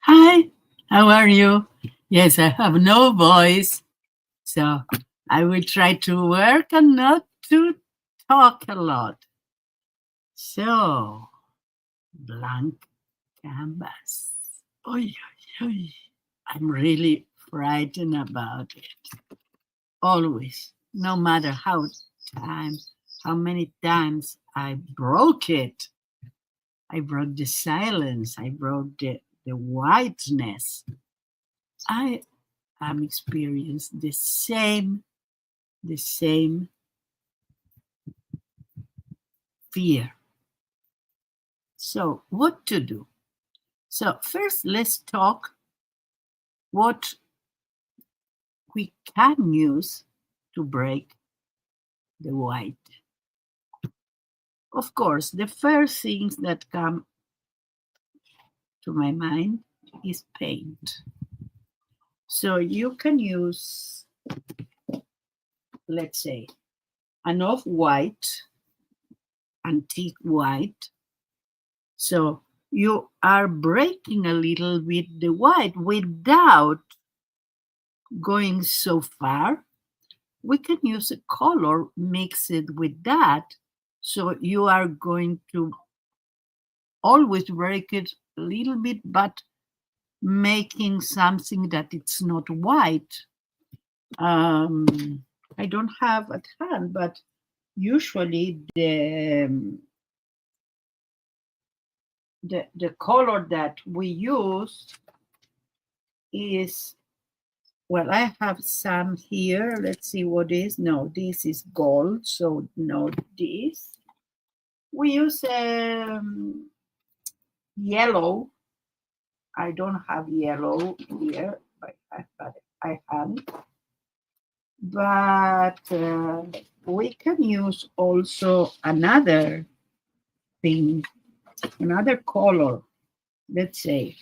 Hi, how are you? Yes, I have no voice, so I will try to work and not to talk a lot. So, blank canvas. Oy, oy, oy. I'm really frightened about it. Always, no matter how many times I broke it. I broke the silence. I broke the whiteness. I am experienced the same fear. So what to do? So first let's talk what we can use to break the white. Of course, the first things that come to my mind is paint. So you can use, let's say, an off-white, antique white. So you are breaking a little bit the white without going so far. We can use a color, mix it with that. So you are going to always break it a little bit, but making something that it's not white. I don't have at hand, but usually the color that we use is, well, I have some here. Let's see what is. No, this is gold, so no, this. We use yellow. I don't have yellow here, but I have. But we can use also another thing, another color. Let's say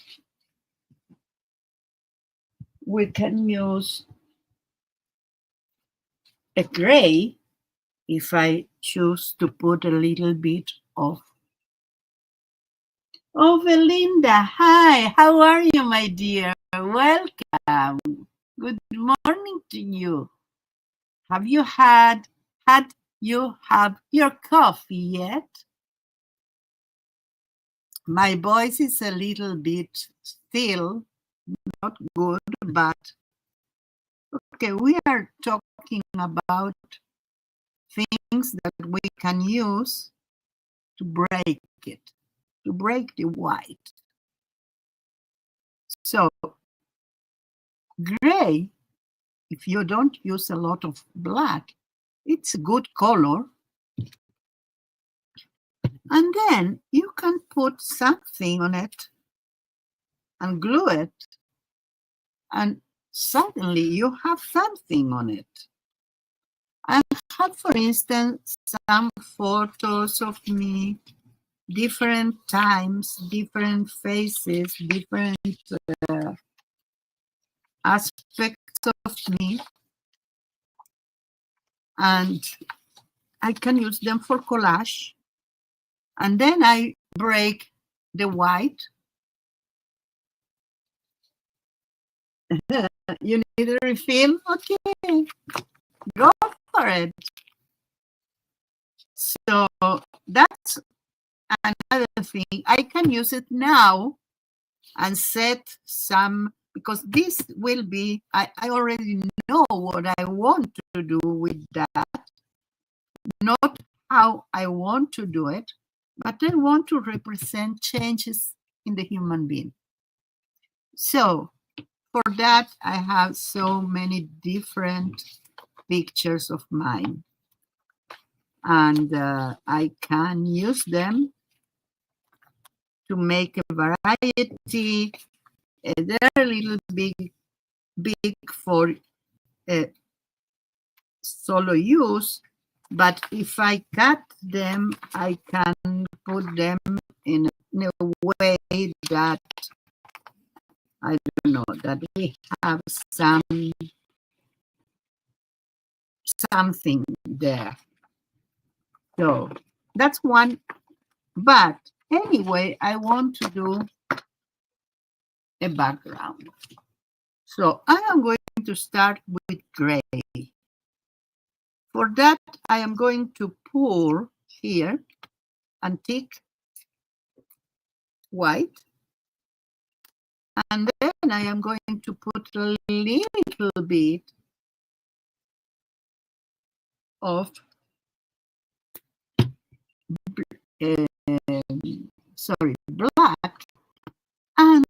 we can use a gray if I choose to put a little bit of. Oh, Belinda, hi, how are you, my dear? Welcome. Good morning to you. Have you had you have your coffee yet? My voice is a little bit still not good, but okay, we are talking about things that we can use to break it, to break the white. So gray, if you don't use a lot of black, it's a good color. And then you can put something on it and glue it, and suddenly you have something on it. I have, for instance, some photos of me, different times, different faces, different aspects of me, and I can use them for collage. And then I break the white. You need a refill? Okay, go for it. So that's another thing. I can use it now and set some, because this will be, I already know what I want to do with that, not how I want to do it, but I want to represent changes in the human being. So for that, I have so many different pictures of mine, and I can use them to make a variety. They're a little big for solo use, but if I cut them, I can put them in a way that, I don't know, that they have something there. So that's one. But anyway, I want to do a background. So I am going to start with gray. For that, I am going to pull here and tick white. And then I am going to put a little bit of black and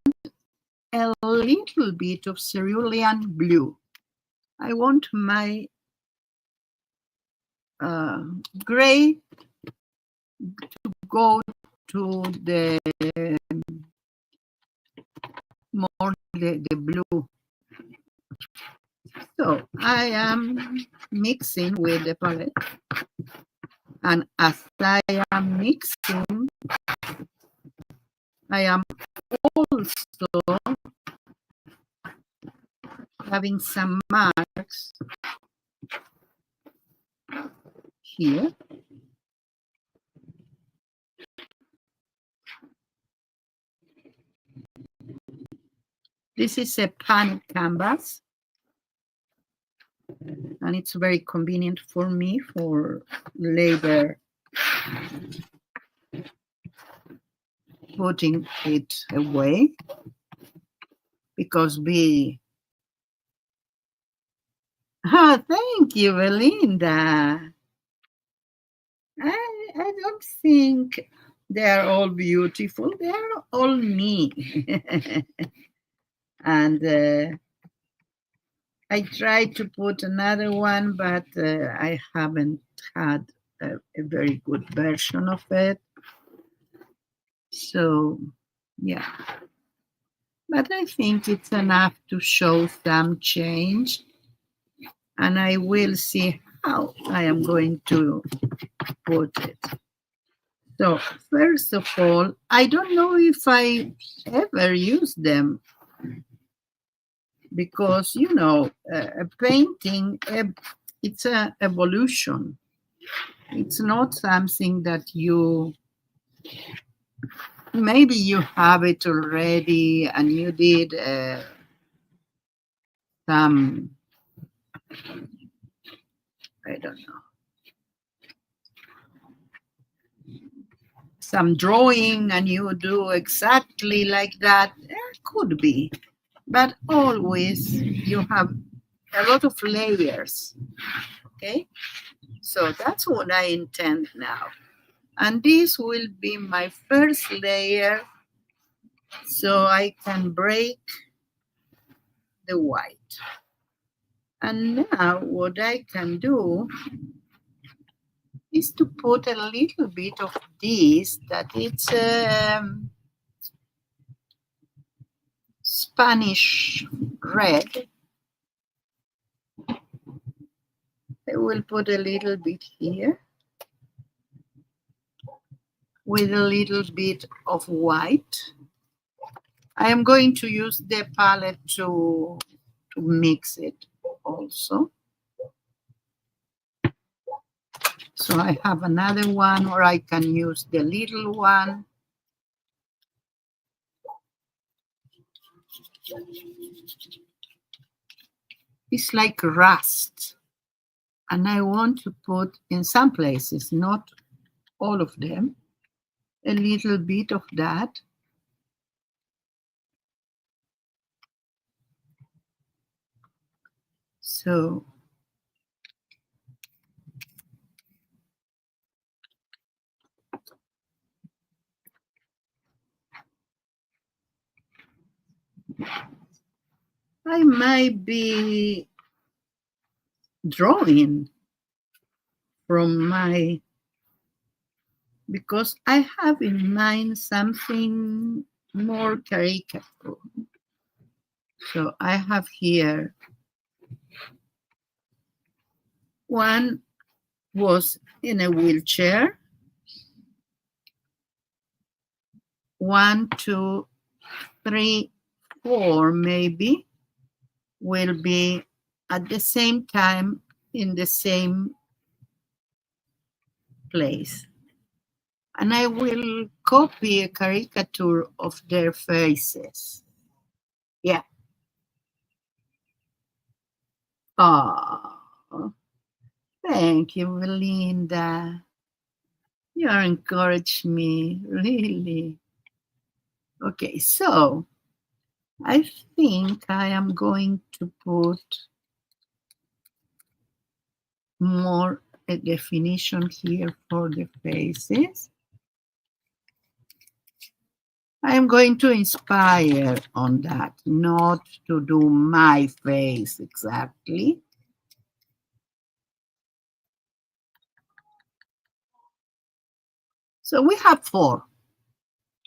a little bit of cerulean blue. I want my gray to go to the more the blue. So I am mixing with the palette, and as I am mixing, I am also having some marks here. This is a painted canvas, and it's very convenient for me for later putting it away, because thank you, Belinda. I don't think they're all beautiful. They're all me. And I tried to put another one, but I haven't had a very good version of it. So, yeah. But I think it's enough to show some change. And I will see how I am going to put it. So, first of all, I don't know if I ever use them, because, you know, a painting, it's an evolution. It's not something that maybe you have it already and you did some, I don't know, some drawing and you do exactly like that. It could be, but always you have a lot of layers. Okay, so that's what I intend now. And this will be my first layer, so I can break the white. And now what I can do is to put a little bit of this, that it's Spanish red. I will put a little bit here with a little bit of white. I am going to use the palette to mix it also. So I have another one, or I can use the little one. It's like rust. And I want to put in some places, not all of them, a little bit of that. So I might be drawing from because I have in mind something more caricature. So I have here, one was in a wheelchair. 1, 2, 3, 4 maybe will be at the same time in the same place. And I will copy a caricature of their faces. Oh, thank you, Belinda. You encouraged me, really. Okay, so I think I am going to put more a definition here for the faces. I am going to inspire on that, not to do my face exactly. So we have 4.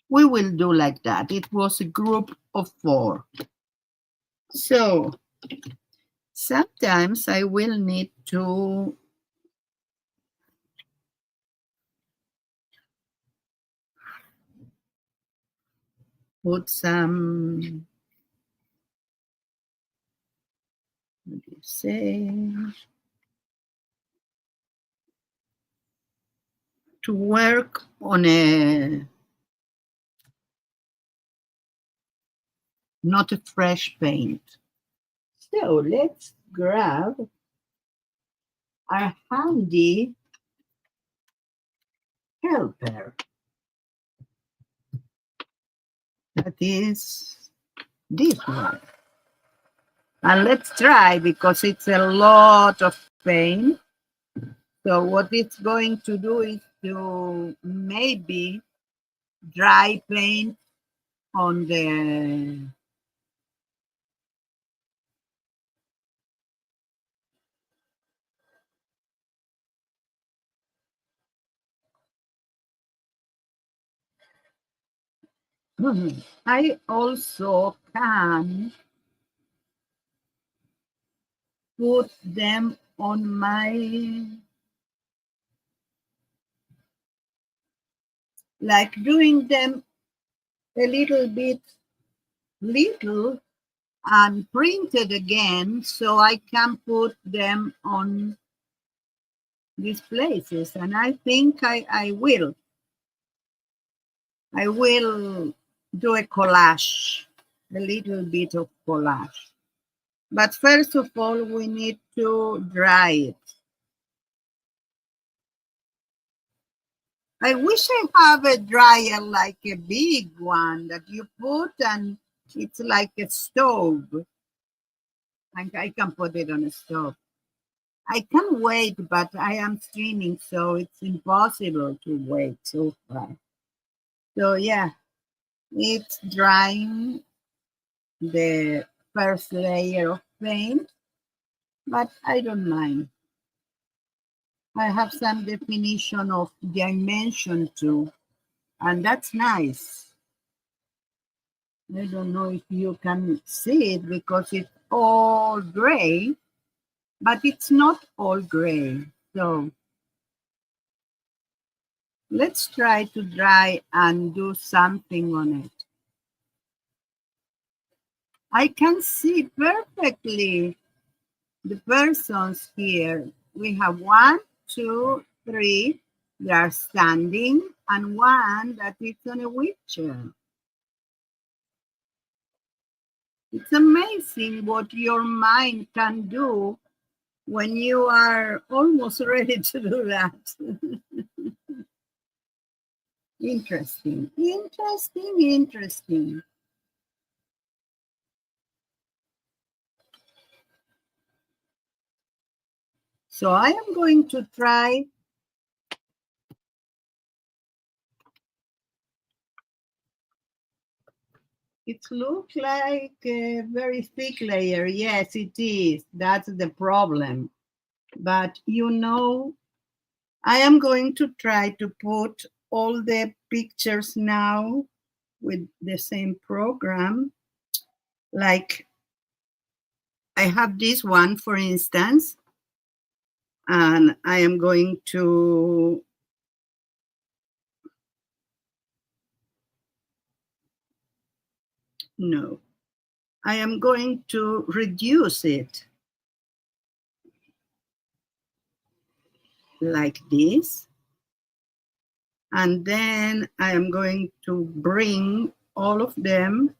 We will do like that. It was a group of 4. So sometimes I will need to put some, what do you say, to work on a, not a fresh paint. So let's grab our handy helper. That is this one. And let's try, because it's a lot of paint. So what it's going to do is to maybe dry paint on the I also can put them on my, like doing them a little bit little and printed again, so I can put them on these places. And I think I will do a collage, a little bit of collage. But first of all, we need to dry it. I wish I have a dryer like a big one that you put and it's like a stove. And I can put it on a stove. I can wait, but I am streaming, so it's impossible to wait so far. So yeah, it's drying the first layer of paint, but I don't mind. I have some definition of dimension too, and that's nice. I don't know if you can see it because it's all gray, but it's not all gray. So let's try to dry and do something on it. I can see perfectly the persons here. We have 1, 2, 3. They are standing, and 1 that is on a wheelchair. It's amazing what your mind can do when you are almost ready to do that. Interesting, interesting, interesting. So I am going to try. It looks like a very thick layer. Yes, it is. That's the problem. But you know, I am going to try to put all the pictures now with the same program. Like I have this one, for instance, and I am going to no, I am going to reduce it like this. And then I am going to bring all of them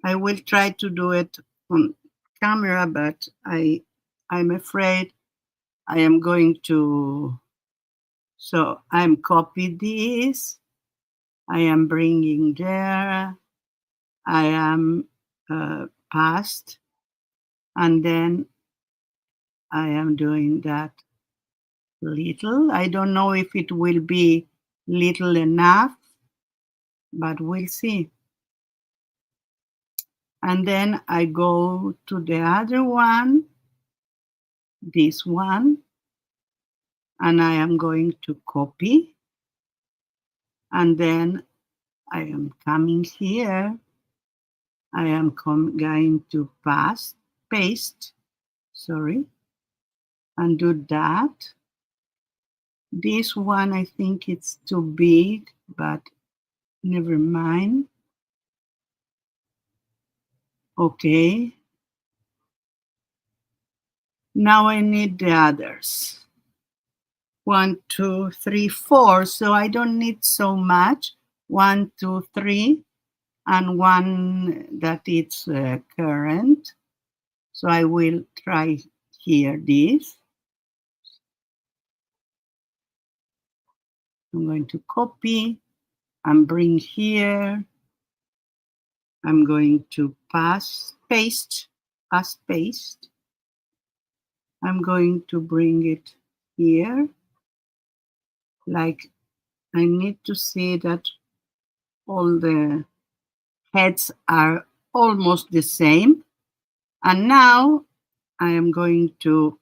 I will try to do it on camera, but I'm afraid I am going to. So I'm copy this. I am bringing there. I am past, and then I am doing that little. I don't know if it will be little enough, but we'll see. And then I go to the other one, this one, and I am going to copy. And then I am coming here. I am going to paste, sorry, and do that. This one, I think it's too big, but never mind. Okay. Now I need the others. 1, 2, 3, 4. So I don't need so much. 1, 2, 3, and one that is current. So I will try here this. I'm going to copy and bring here. I'm going to paste. I'm going to bring it here. Like I need to see that all the heads are almost the same. And now I am going to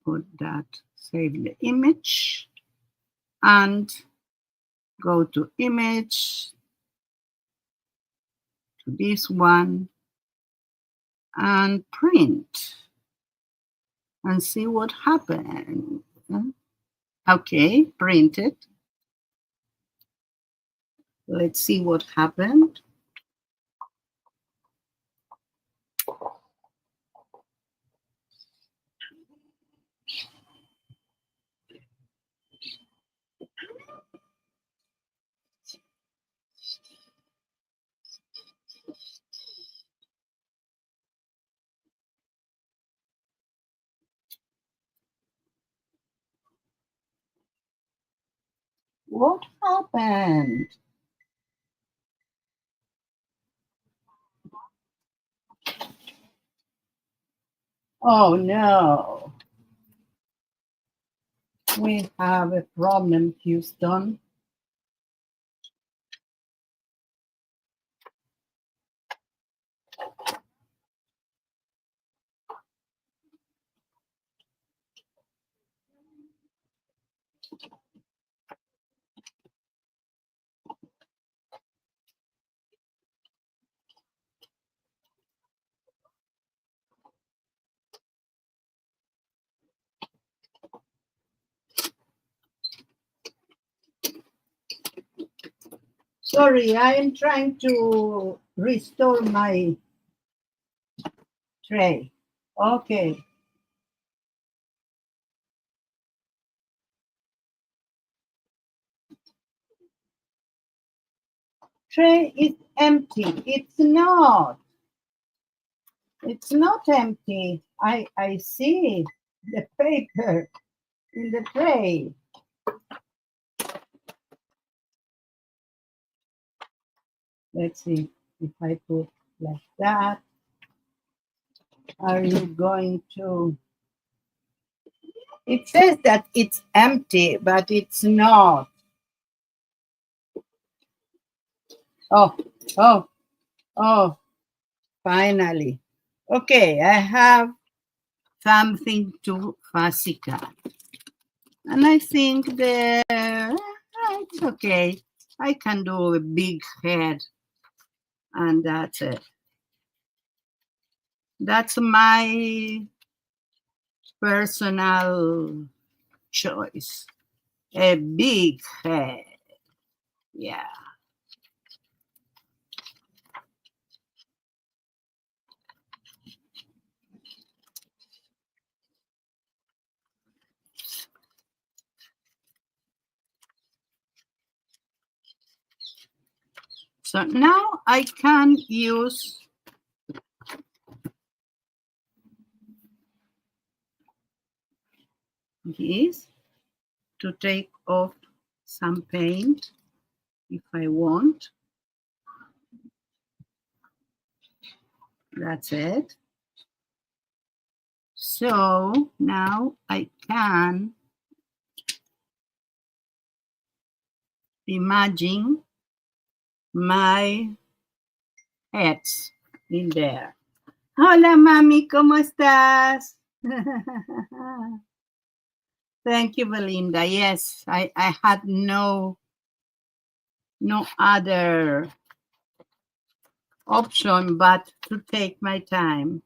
put that, save the image, and go to image, to this one, and print, and see what happened. Okay, print it. Let's see what happened. What happened? Oh no. We have a problem, Houston. Sorry, I am trying to restore my tray. Okay. Tray is empty. It's not. It's not empty. I see the paper in the tray. Let's see if I put like that. Are you going to? It says that it's empty, but it's not. Oh, finally. Okay, I have something to Fasika. And I think it's okay. I can do a big head, and that's it. That's my personal choice. A big head. Yeah. So now I can use this to take off some paint if I want. That's it. So now I can imagine my heads in there. Hola, mami, ¿cómo estás? Thank you, Belinda. Yes, I had no other option but to take my time.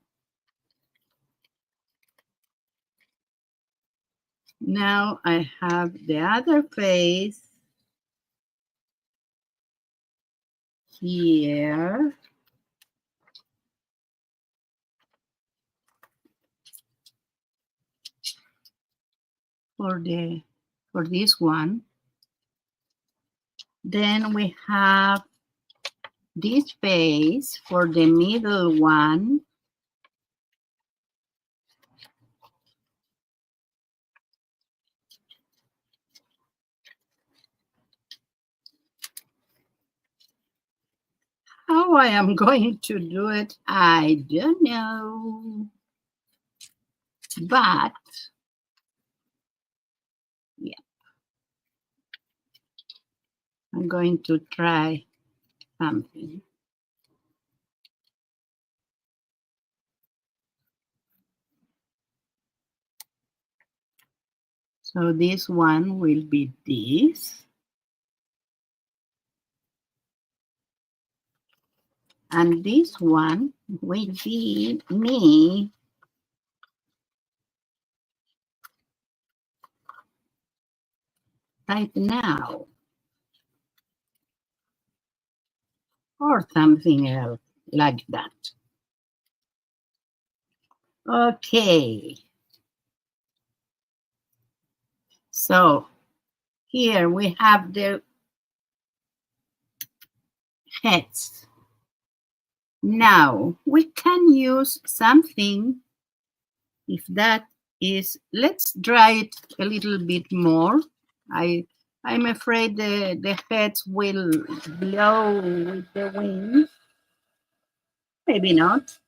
Now I have the other face here. For this one. Then we have this face for the middle one. How I am going to do it, I don't know. But yeah, I'm going to try something. So this one will be this. And this one will be me right now. Or something else like that. Okay. So here we have the heads. Now we can use something, if that is, let's dry it a little bit more. I'm afraid the heads will blow with the wind. Maybe not.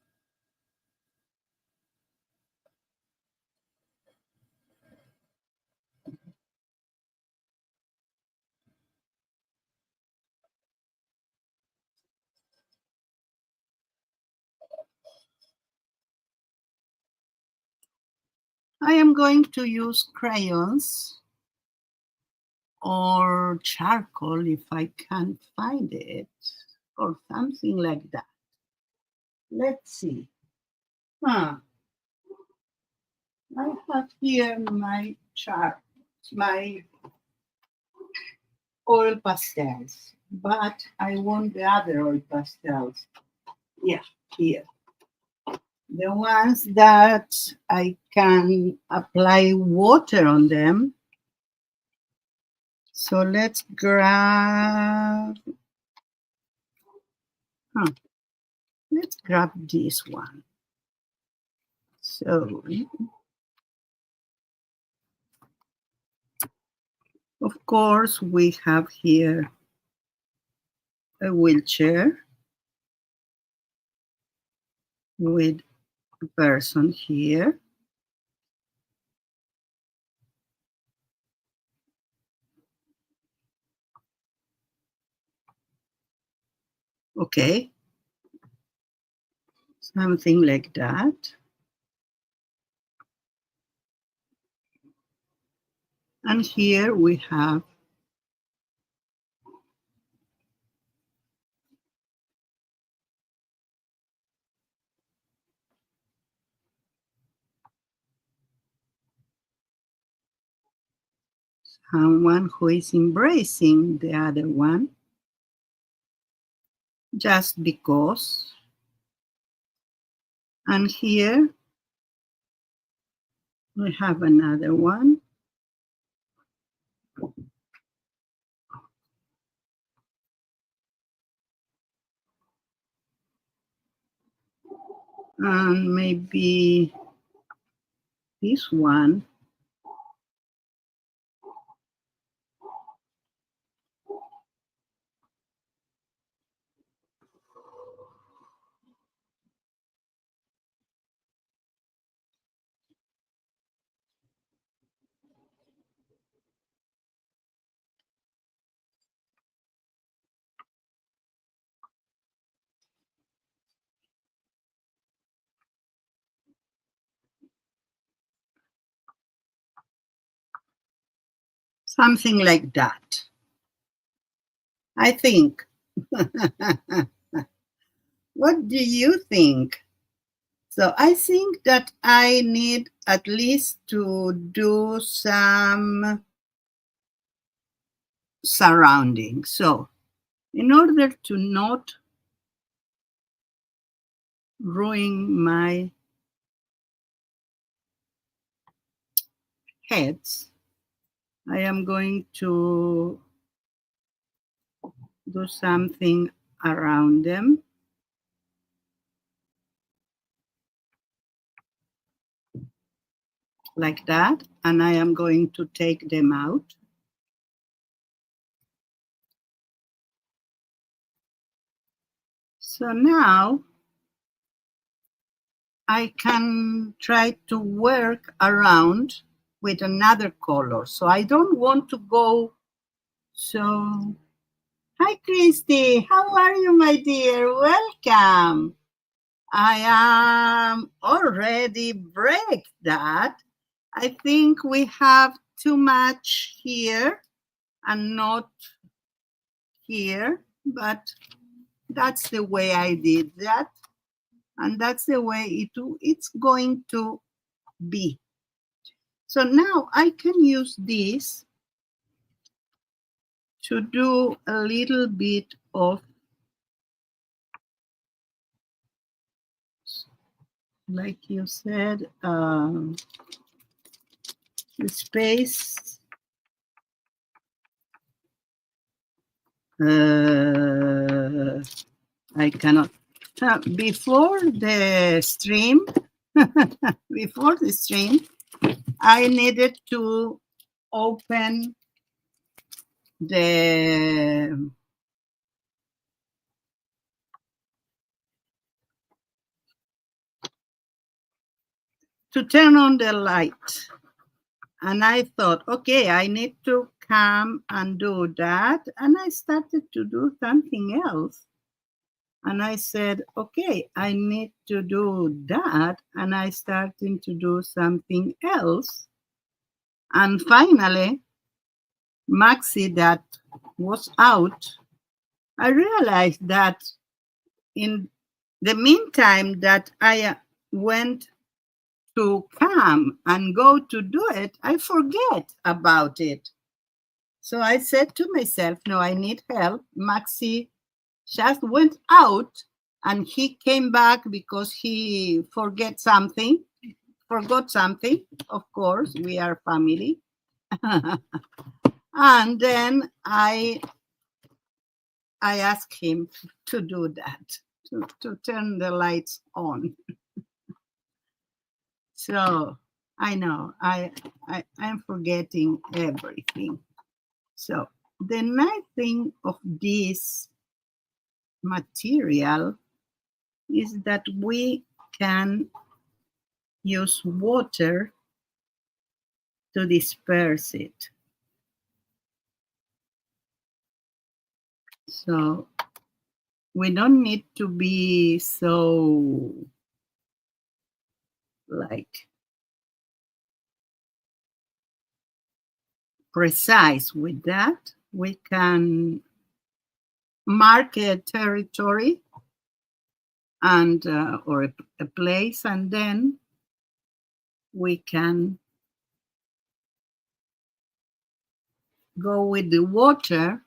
I am going to use crayons or charcoal if I can't find it, or something like that. Let's see. I have here my chart, my oil pastels, but I want the other oil pastels. Yeah, here. The ones that I can apply water on them. So let's grab, let's grab this one. So, of course, we have here a wheelchair with a person here. Okay. Something like that. And here we have someone who is embracing the other one just because. And here we have another one. And maybe this one. Something like that, I think. What do you think? So I think that I need at least to do some surrounding. So in order to not ruin my heads, I am going to do something around them, like that, and I am going to take them out. So now I can try to work around with another color. So I don't want to go so... Hi, Christy. How are you, my dear? Welcome. I am already break that. I think we have too much here and not here, but that's the way I did that. And that's the way it's going to be. So now I can use this to do a little bit of, like you said, the space. I cannot. Before the stream, I needed to open the to turn on the light. And I thought, okay, I need to come and do that. And I started to do something else. And I said, okay, I need to do that. And I started to do something else. And finally, Maxi, that was out, I realized that in the meantime that I went to come and go to do it, I forget about it. So I said to myself, no, I need help. Maxi just went out and he came back because he forgot something. Of course, we are family. And then I asked him to do that, to turn the lights on. So I know I'm forgetting everything. So the nice thing of this material is that we can use water to disperse it. So we don't need to be so like precise with that. We can mark a territory and or a place, and then we can go with the water,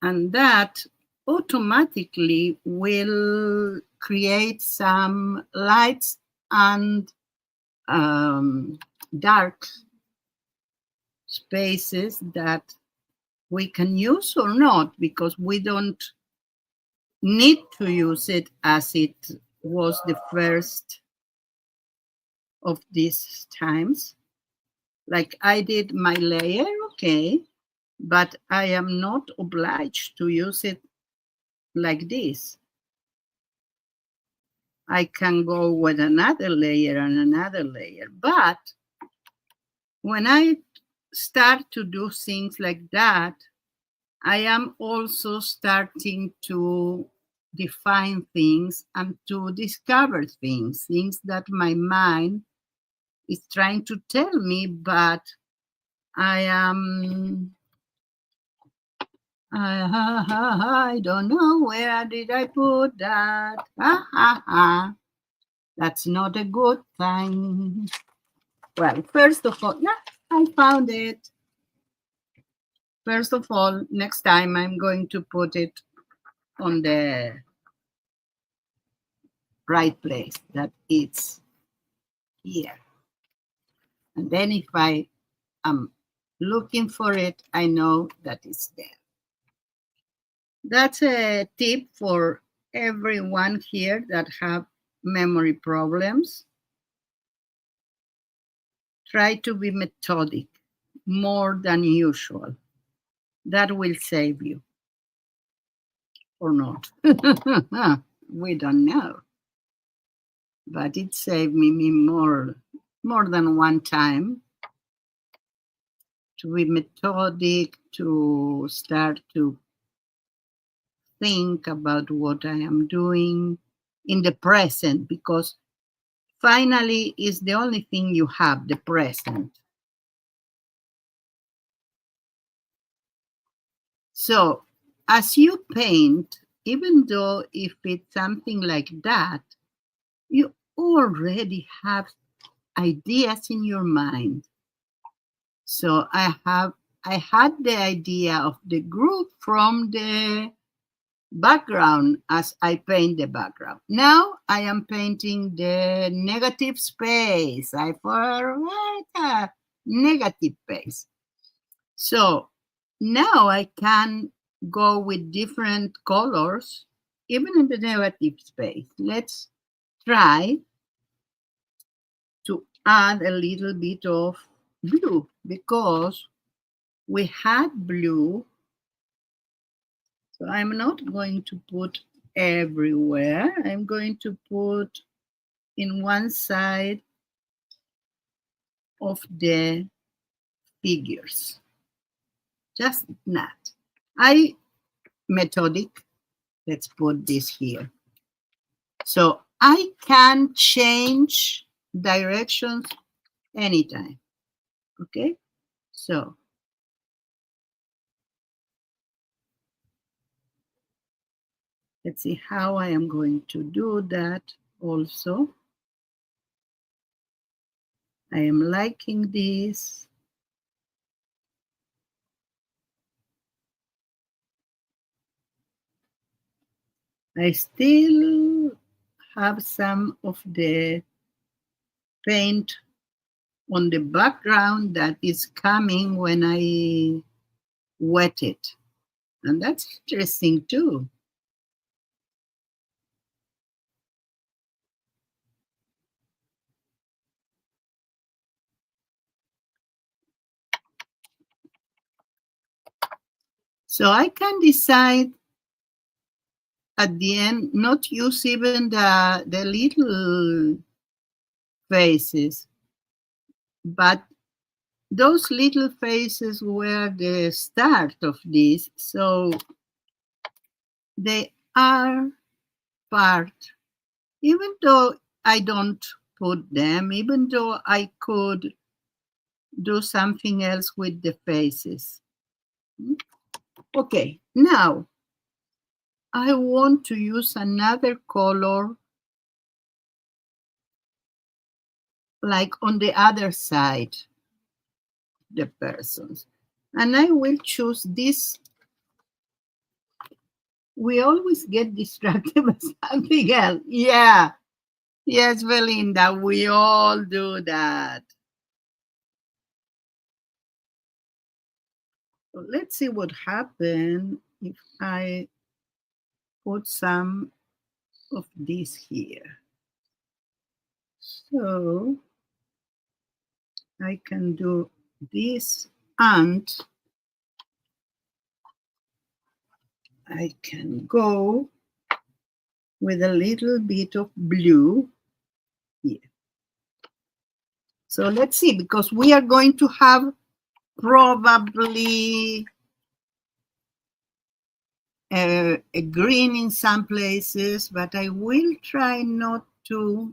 and that automatically will create some lights and dark spaces that we can use or not, because we don't need to use it as it was the first of these times. Like I did my layer, okay, but I am not obliged to use it like this. I can go with another layer and another layer. But when I start to do things like that, I am also starting to define things and to discover things that my mind is trying to tell me, but I don't know, where did I put that? That's not a good thing. Well, first of all, I found it. First of all, next time I'm going to put it on the right place, that it's here. And then if I am looking for it, I know that it's there. That's a tip for everyone here that have memory problems. Try to be methodic more than usual. That will save you. Or not. We don't know. But it saved me more than one time to be methodic, to start to think about what I am doing in the present, because finally is the only thing you have, the present. So as you paint, even though if it's something like that, you already have ideas in your mind. So I had the idea of the group from the background as I paint the background. Now I am painting the negative space. I forgot a negative space. So now I can go with different colors, even in the negative space. Let's try to add a little bit of blue, because we had blue. So I'm not going to put everywhere. I'm going to put in one side of the figures. Just that. Methodic. Let's put this here. So I can change directions anytime. Okay? So let's see how I am going to do that also. I am liking this. I still have some of the paint on the background that is coming when I wet it. And that's interesting too. So I can decide at the end not use even the little faces, but those little faces were the start of this. So they are part, even though I don't put them, even though I could do something else with the faces. Okay, now I want to use another color, like on the other side, the persons. And I will choose this. We always get distracted by something else. Yeah. Yes, Belinda, we all do that. Let's see what happens if I put some of this here. So I can do this, and I can go with a little bit of blue here. So let's see, because we are going to have probably a green in some places, but I will try not to.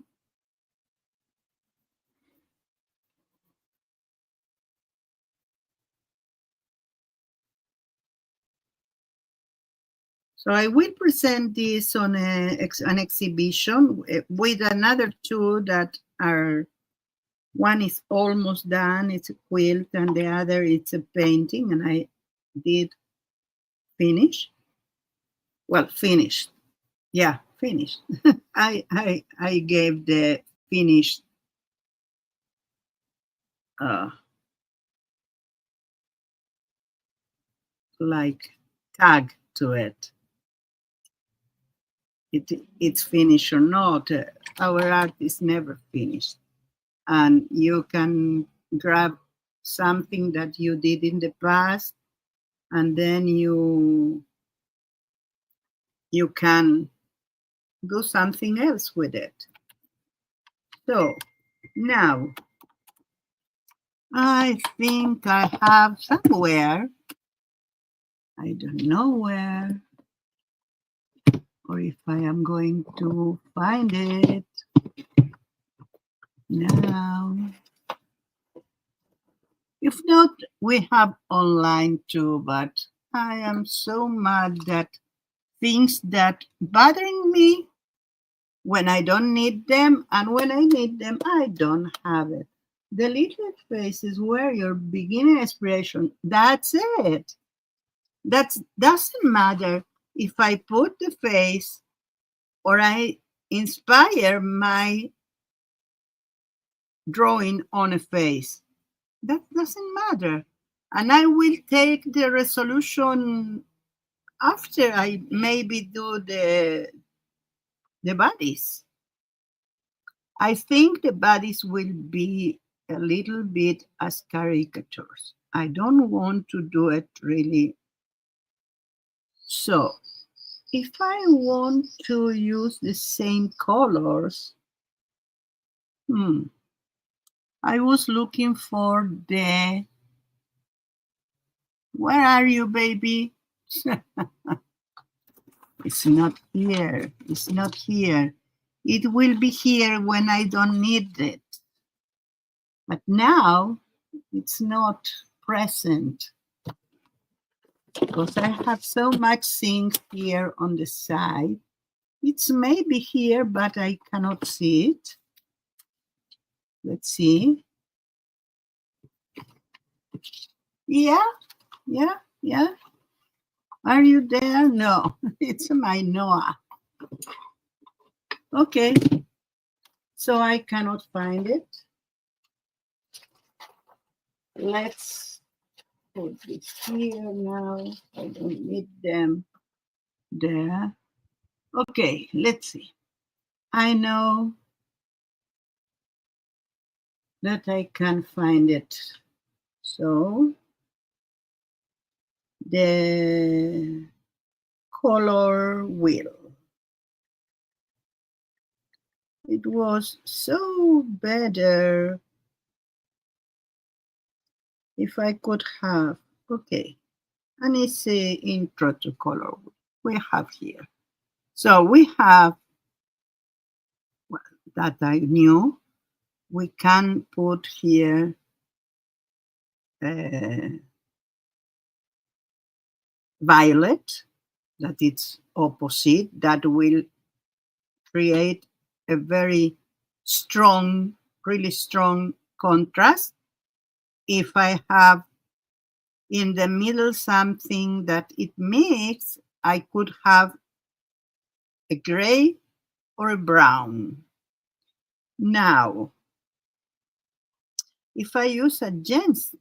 So I will present this on an exhibition with another two that are, one is almost done, it's a quilt, and the other it's a painting, and I did finish. Well, finished. Yeah, finished. I gave the finished like tag to it. It's finished or not. Our art is never finished. And you can grab something that you did in the past, and then you can do something else with it. So now I think I have somewhere, I don't know where, or if I am going to find it now. If not, we have online too, but I am so mad that things that bothering me when I don't need them, and when I need them, I don't have it. The little face is where your beginning inspiration, that's it. That doesn't matter if I put the face or I inspire my drawing on a face. That doesn't matter. And I will take the resolution after I maybe do the bodies. I think the bodies will be a little bit as caricatures. I don't want to do it really. So if I want to use the same colors, I was looking for the, where are you, baby? It's not here. It's not here. It will be here when I don't need it. But now it's not present because I have so much things here on the side. It's maybe here, but I cannot see it. Let's see. Yeah. Are you there? No, it's my Noah. Okay. So I cannot find it. Let's put this here now. I don't need them there. Okay, let's see. I know that I can find it. So the color wheel. It was so better if I could have, okay, and it's an intro to color we have here. So we have, well, that I knew, we can put here violet, that it's opposite, that will create a very strong, really strong contrast. If I have in the middle something that it makes, I could have a gray or a brown. Now, if I use adjacents,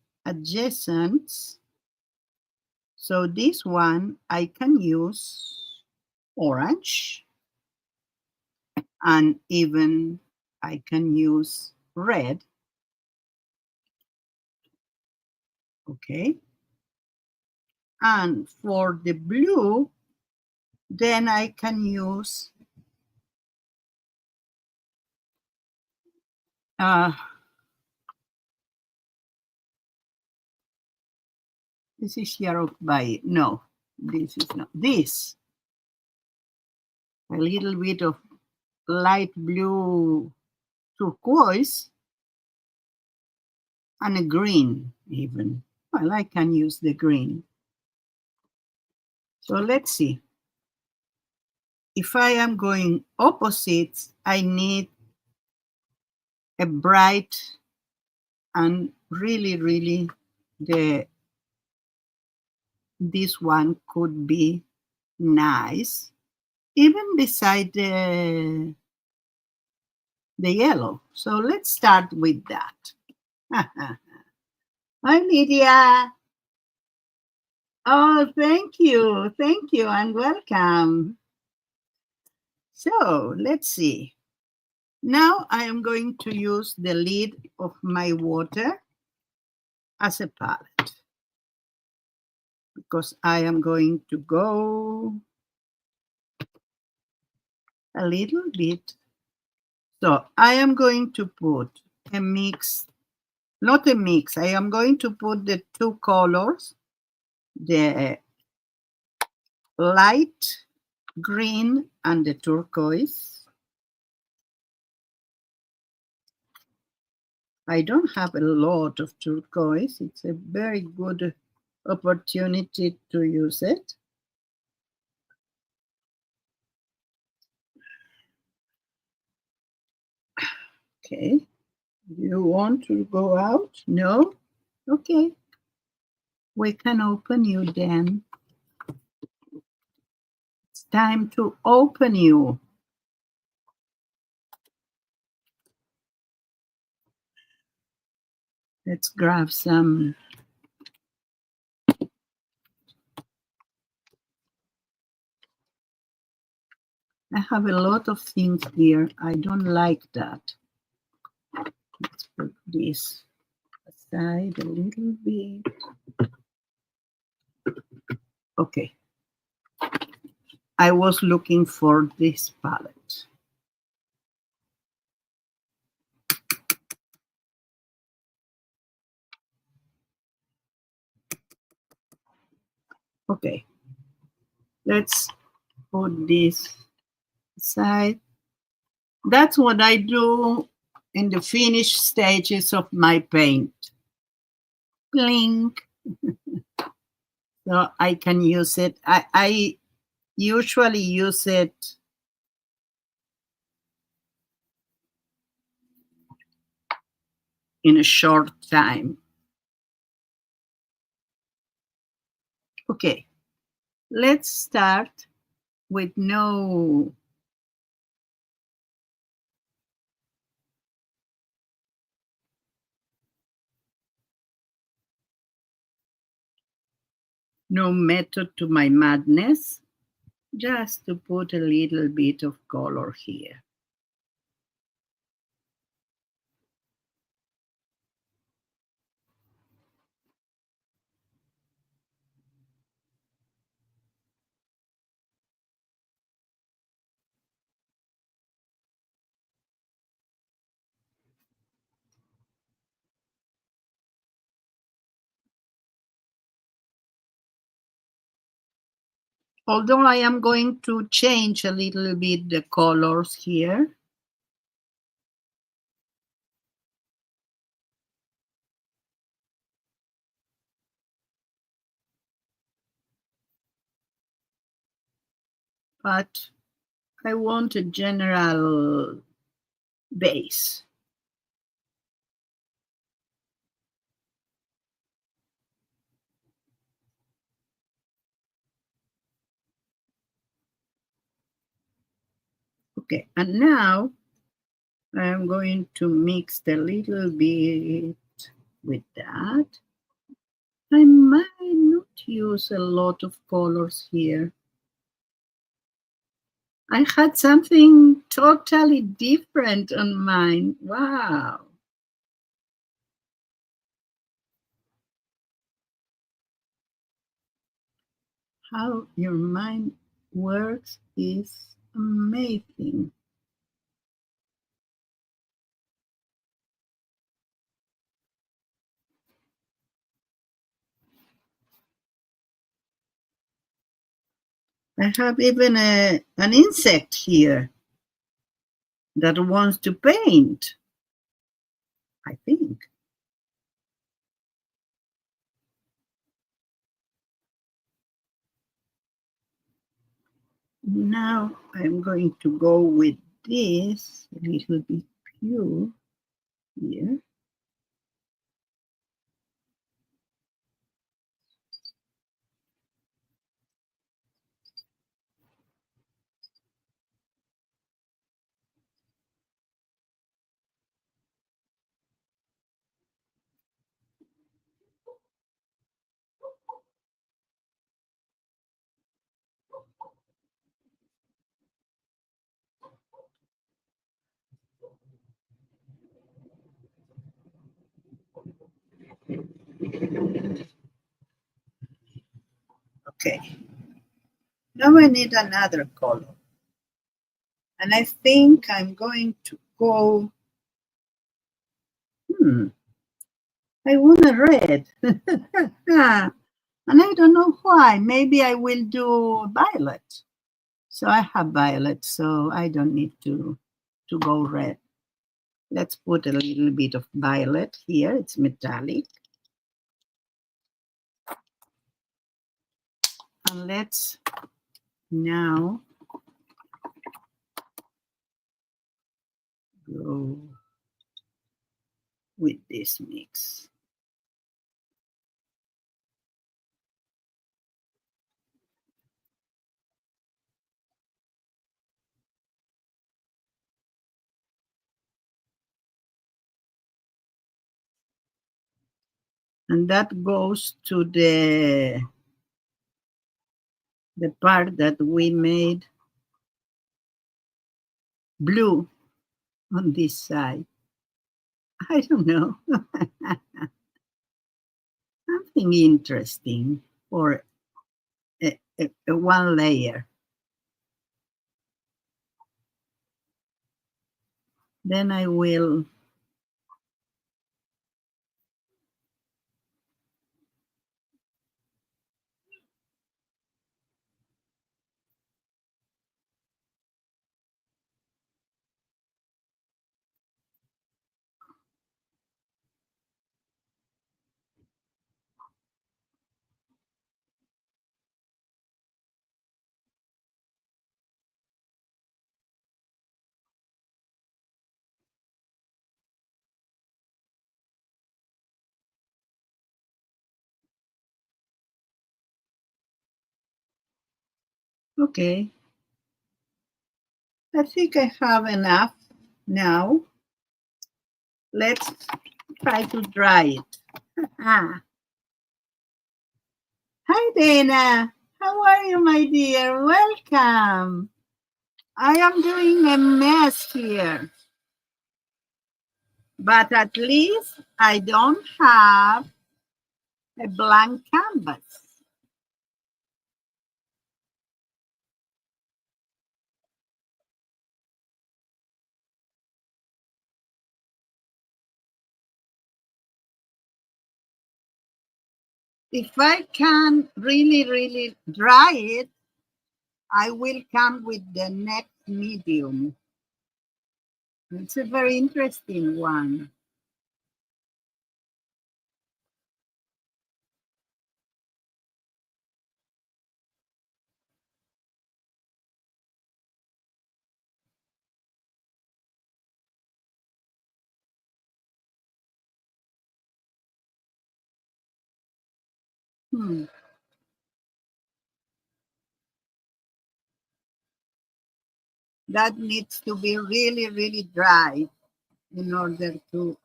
so this one I can use orange, and even I can use red. Okay. And for the blue, then I can use this is Yarok by, no, this is not, this, a little bit of light blue turquoise and a green even. Well, I can use the green. So let's see. If I am going opposites, I need a bright and really this one could be nice, even beside the yellow. So let's start with that. Hi, Lydia. Oh, thank you, and welcome. So let's see. Now I am going to use the lid of my water as a palette because I am going to go a little bit. So I am going to put a mix, not a mix, I am going to put the two colors, the light green and the turquoise. I don't have a lot of turquoise. It's a very good opportunity to use it. Okay. You want to go out? No? Okay. We can open you then. It's time to open you. Let's grab some. I have a lot of things here. I don't like that. Let's put this aside a little bit. Okay. I was looking for this palette. Okay. Let's put this aside. That's what I do in the finished stages of my paint. Blink. So I can use it. I usually use it in a short time. Okay, let's start with no method to my madness, just to put a little bit of color here. Although I am going to change a little bit the colors here. But I want a general base. Okay, and now I'm going to mix a little bit with that. I might not use a lot of colors here. I had something totally different on mine. Wow. How your mind works is amazing. I have even an insect here that wants to paint, I think. Now I'm going to go with this a little bit pure here. Okay, now I need another color. And I think I'm going to go, I want a red. And I don't know why. Maybe I will do violet. So I have violet, so I don't need to go red. Let's put a little bit of violet here. It's metallic. And let's now go with this mix. And that goes to the part that we made blue on this side. I don't know. Something interesting for a one layer. Then I will okay. I think I have enough now. Let's try to dry it. Ah. Hi, Dana. How are you, my dear? Welcome. I am doing a mess here, but at least I don't have a blank canvas. If I can really, really dry it, I will come with the next medium. It's a very interesting one. Hmm. That needs to be really, really dry in order to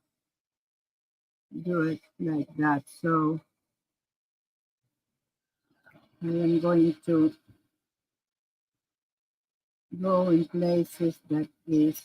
do it like that. So I am going to go in places that is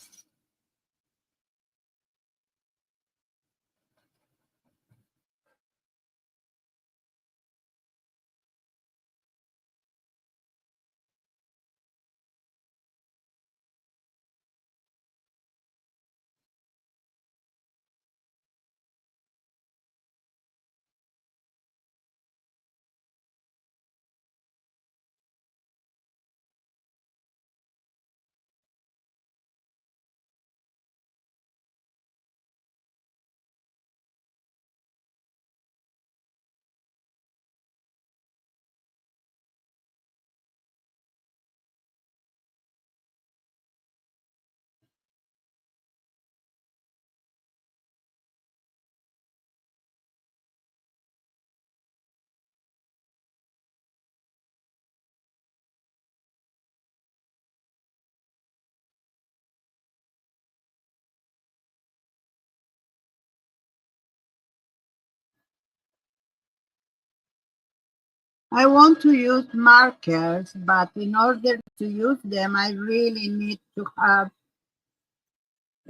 I want to use markers, but in order to use them, I really need to have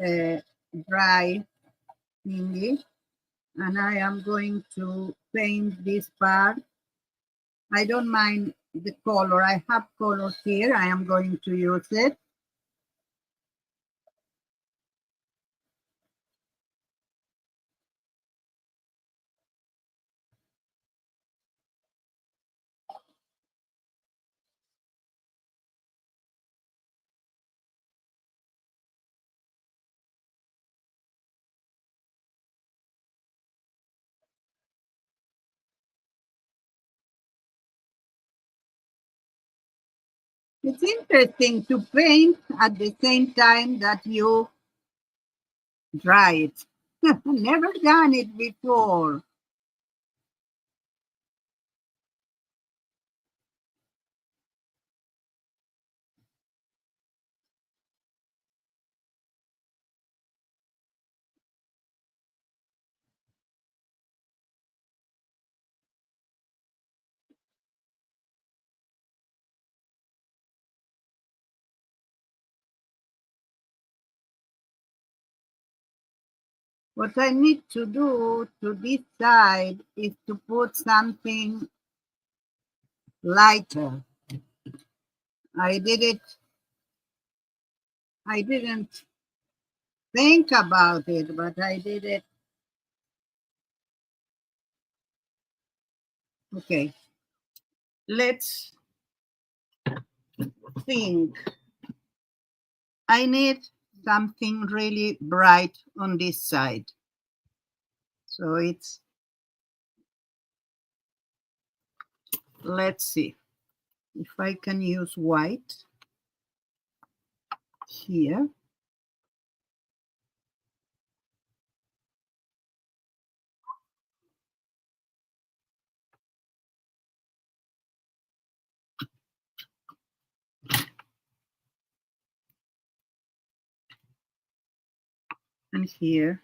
a dry thingy. And I am going to paint this part. I don't mind the color. I have color here. I am going to use it. It's interesting to paint at the same time that you dry it. Never done it before. What I need to do to this side is to put something lighter. I didn't think about it, but I did it. Okay, let's think. I need something really bright on this side. So let's see if I can use white here. And here.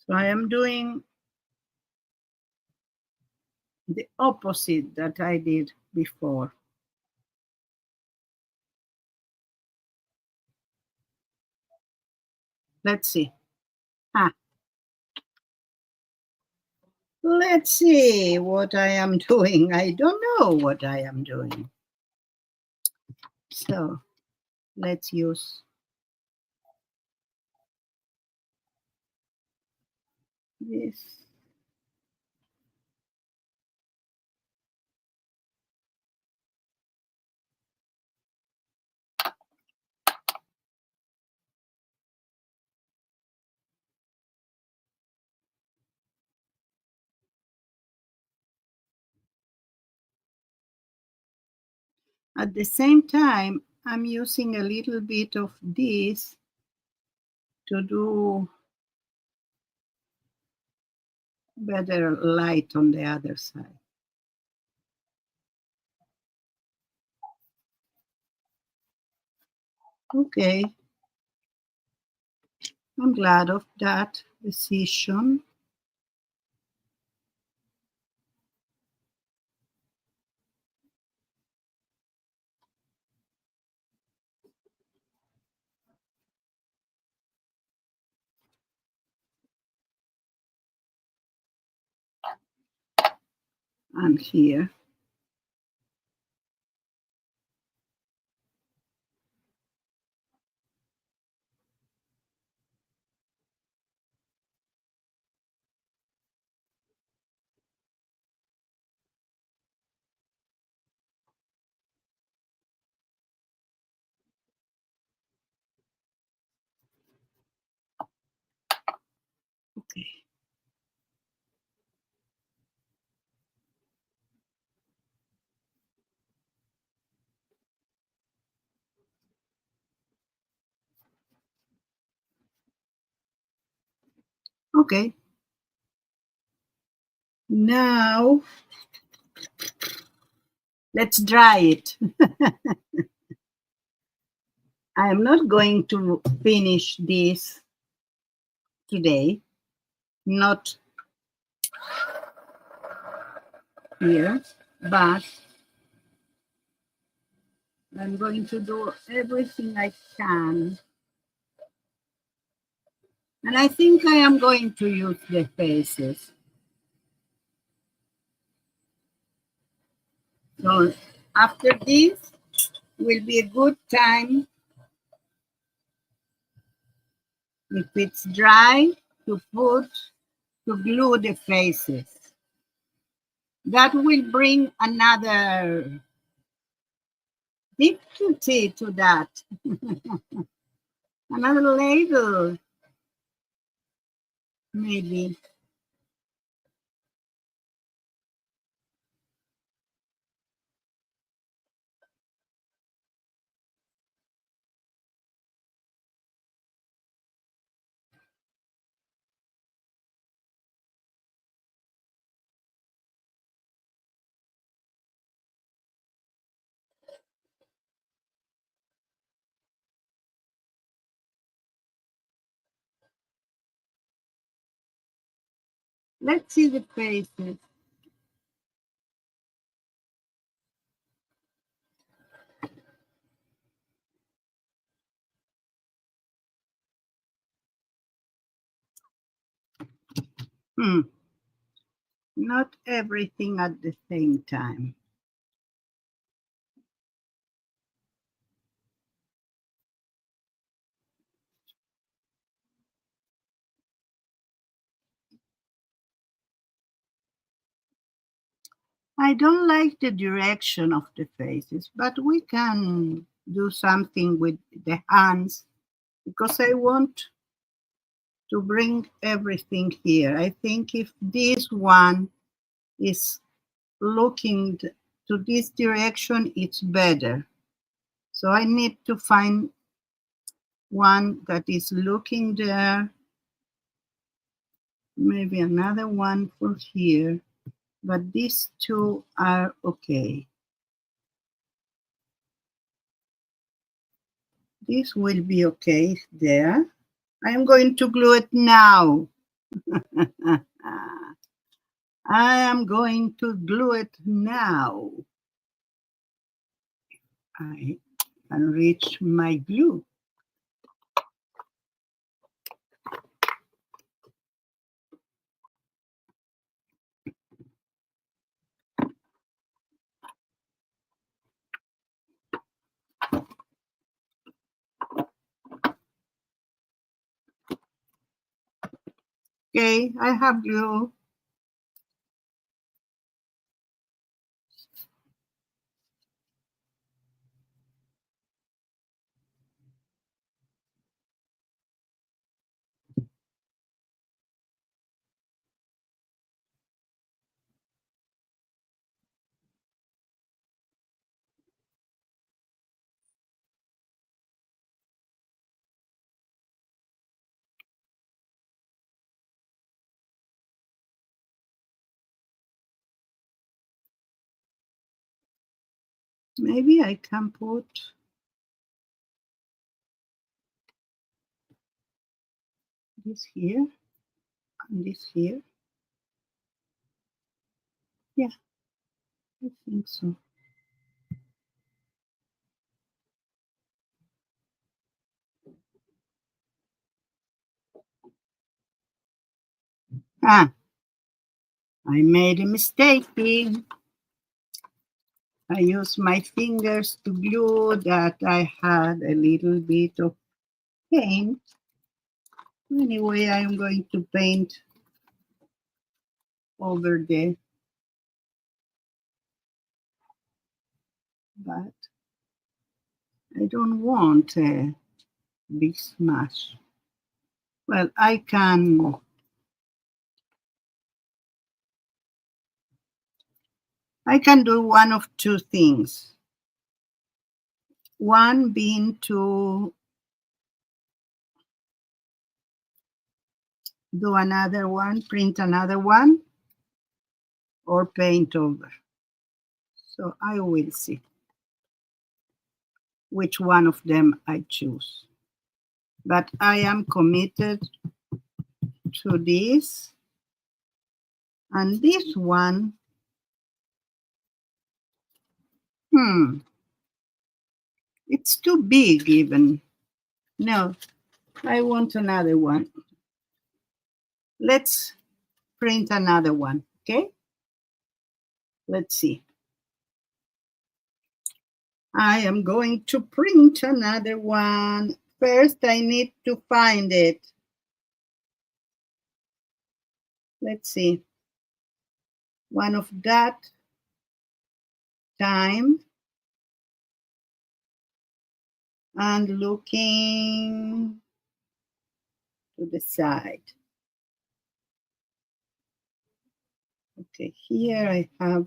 So I am doing the opposite that I did before. Let's see. Ah, let's see what I am doing. I don't know what I am doing. So let's use this. At the same time, I'm using a little bit of this to do better light on the other side. Okay, I'm glad of that decision. I'm here. Okay. Okay. Now let's dry it. I am not going to finish this today, not here, but I'm going to do everything I can. And I think I am going to use the faces. So after this will be a good time, if it's dry, to glue the faces. That will bring another difficulty to that. Another label, maybe. Let's see the faces. Not everything at the same time. I don't like the direction of the faces, but we can do something with the hands because I want to bring everything here. I think if this one is looking to this direction, it's better. So I need to find one that is looking there, maybe another one for here, but these two are okay. This will be okay there. I am going to glue it now. I am going to glue it now. I can reach my glue. Okay, I have glue. Maybe I can put this here and this here. Yeah, I think so. Ah, I made a mistake. I used my fingers to glue that. I had a little bit of paint. Anyway, I'm going to paint over there, but I don't want a big smash. Well, I can do one of two things. One being to do another one, print another one, or paint over. So I will see which one of them I choose. But I am committed to this. And this one, it's too big even. No, I want another one. Let's print another one, okay? Let's see. I am going to print another one. First, I need to find it. Let's see. One of that time. And looking to the side. Okay, here I have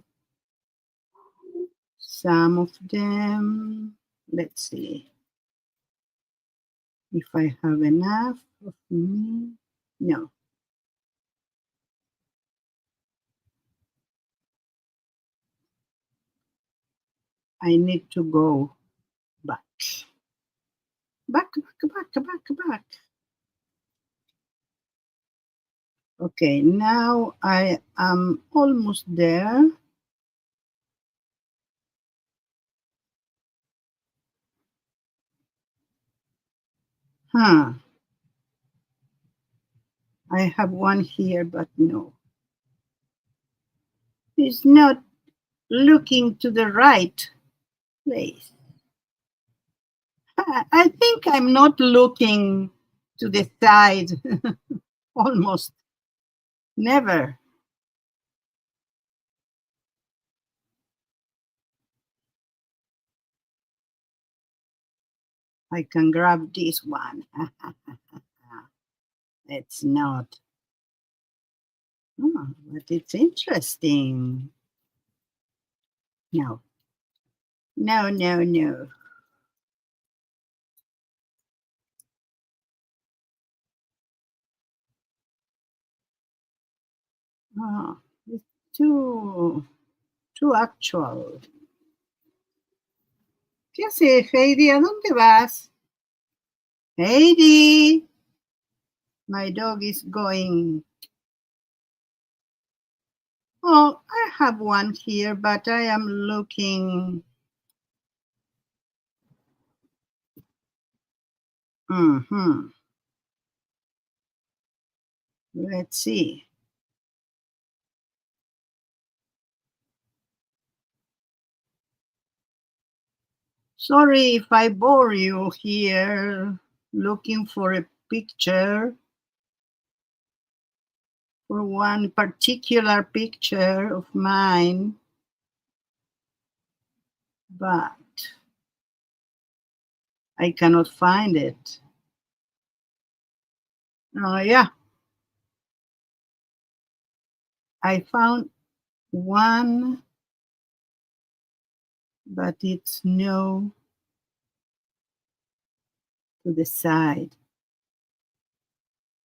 some of them. Let's see if I have enough of me. No. I need to go back. Back. Okay, now I am almost there. I have one here, but no. It's not looking to the right place. I think I'm not looking to the side almost never. I can grab this one. It's not. Oh, but it's interesting. No. No. Oh, it's too actual. ¿Qué haces, Heidi? ¿A dónde vas? Heidi! My dog is going. Oh, I have one here, but I am looking. Let's see. Sorry if I bore you here looking for a picture, for one particular picture of mine, but I cannot find it. Oh, yeah. I found one, but it's no to the side.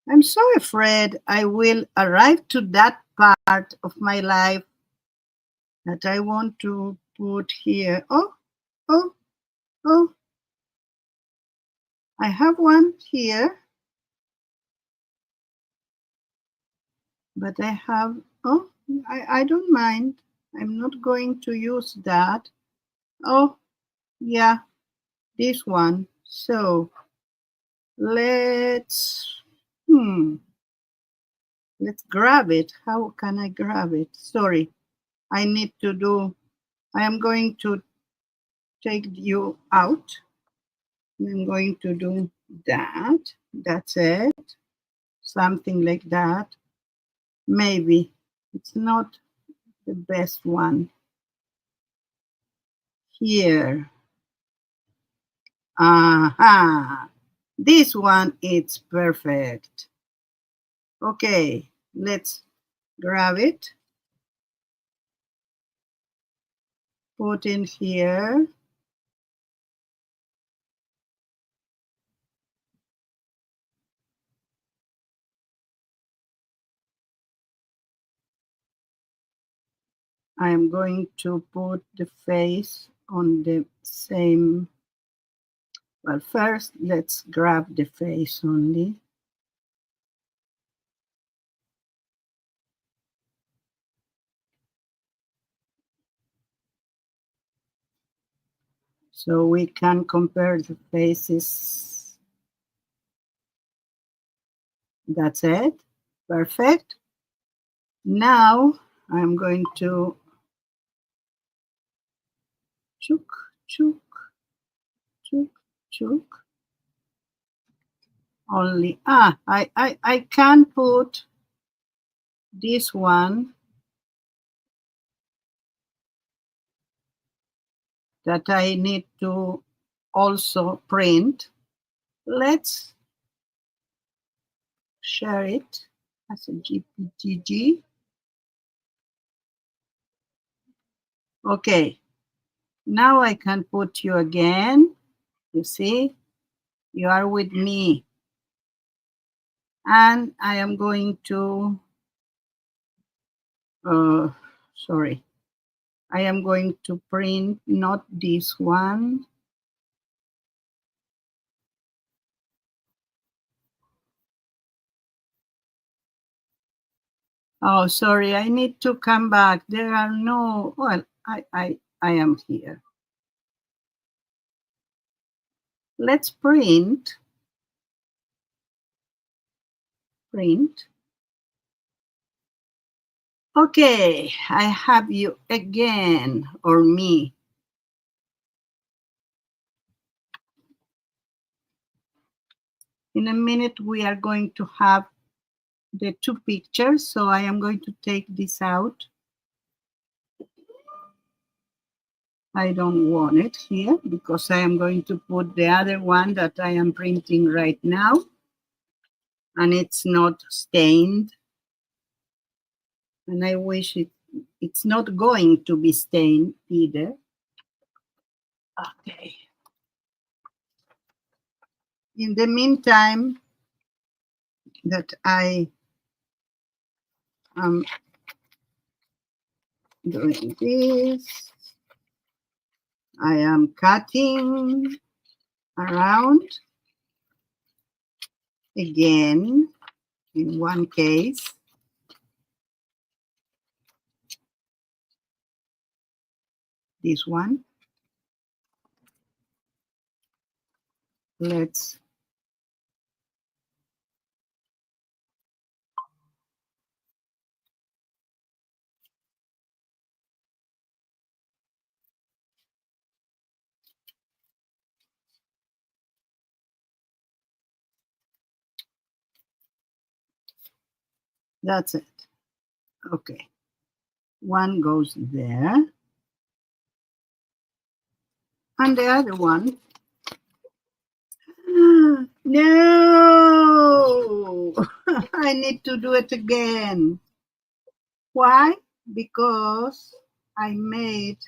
I'm so afraid I will arrive to that part of my life that I want to put here. Oh, I have one here. But I have, oh, I don't mind. I'm not going to use that. Oh, yeah, this one. So let's, let's grab it. How can I grab it? Sorry, I need to do, I am going to take you out. I'm going to do that. That's it. Something like that. Maybe it's not the best one. Here. Aha. This one is perfect. Okay, let's grab it. Put in here. I am going to put the face on the same. Well, first, let's grab the face only. So we can compare the faces. That's it. Perfect. Now I'm going to chook, chook, chook, chook. Only, I can put this one that I need to also print. Let's share it as a GPG. Okay, now I can put you again. You see, you are with me. And I am going to, sorry, I am going to print not this one. Oh, sorry, I need to come back. There are no, well, I am here. Let's print. Okay, I have you again, or me. In a minute, we are going to have the two pictures, so I am going to take this out. I don't want it here because I am going to put the other one that I am printing right now, and it's not stained. And I wish it's not going to be stained either. Okay. In the meantime, that I am doing this, I am cutting around again in one case. This one. Let's that's it. Okay. One goes there. And the other one. No! I need to do it again. Why? Because I made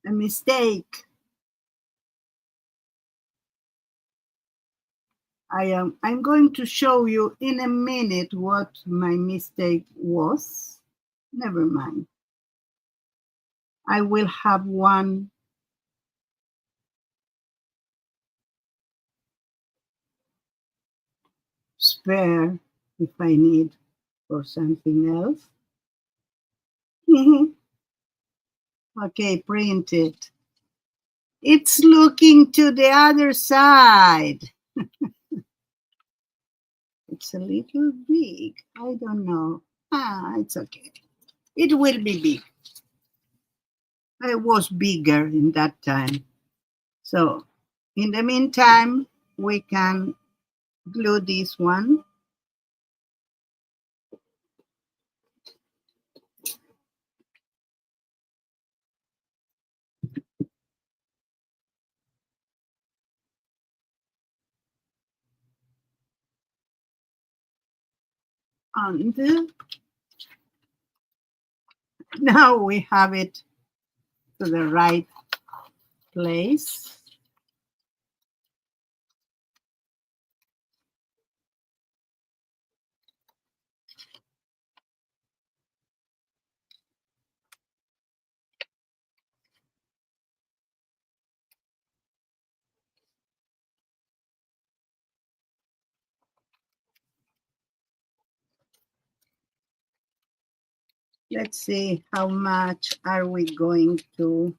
a mistake. I'm going to show you in a minute what my mistake was. Never mind. I will have one spare if I need for something else. Okay, print it. It's looking to the other side. It's a little big. I don't know. It's okay. It will be big. I was bigger in that time. So in the meantime, we can glue this one. And now we have it to the right place. Let's see how much are we going to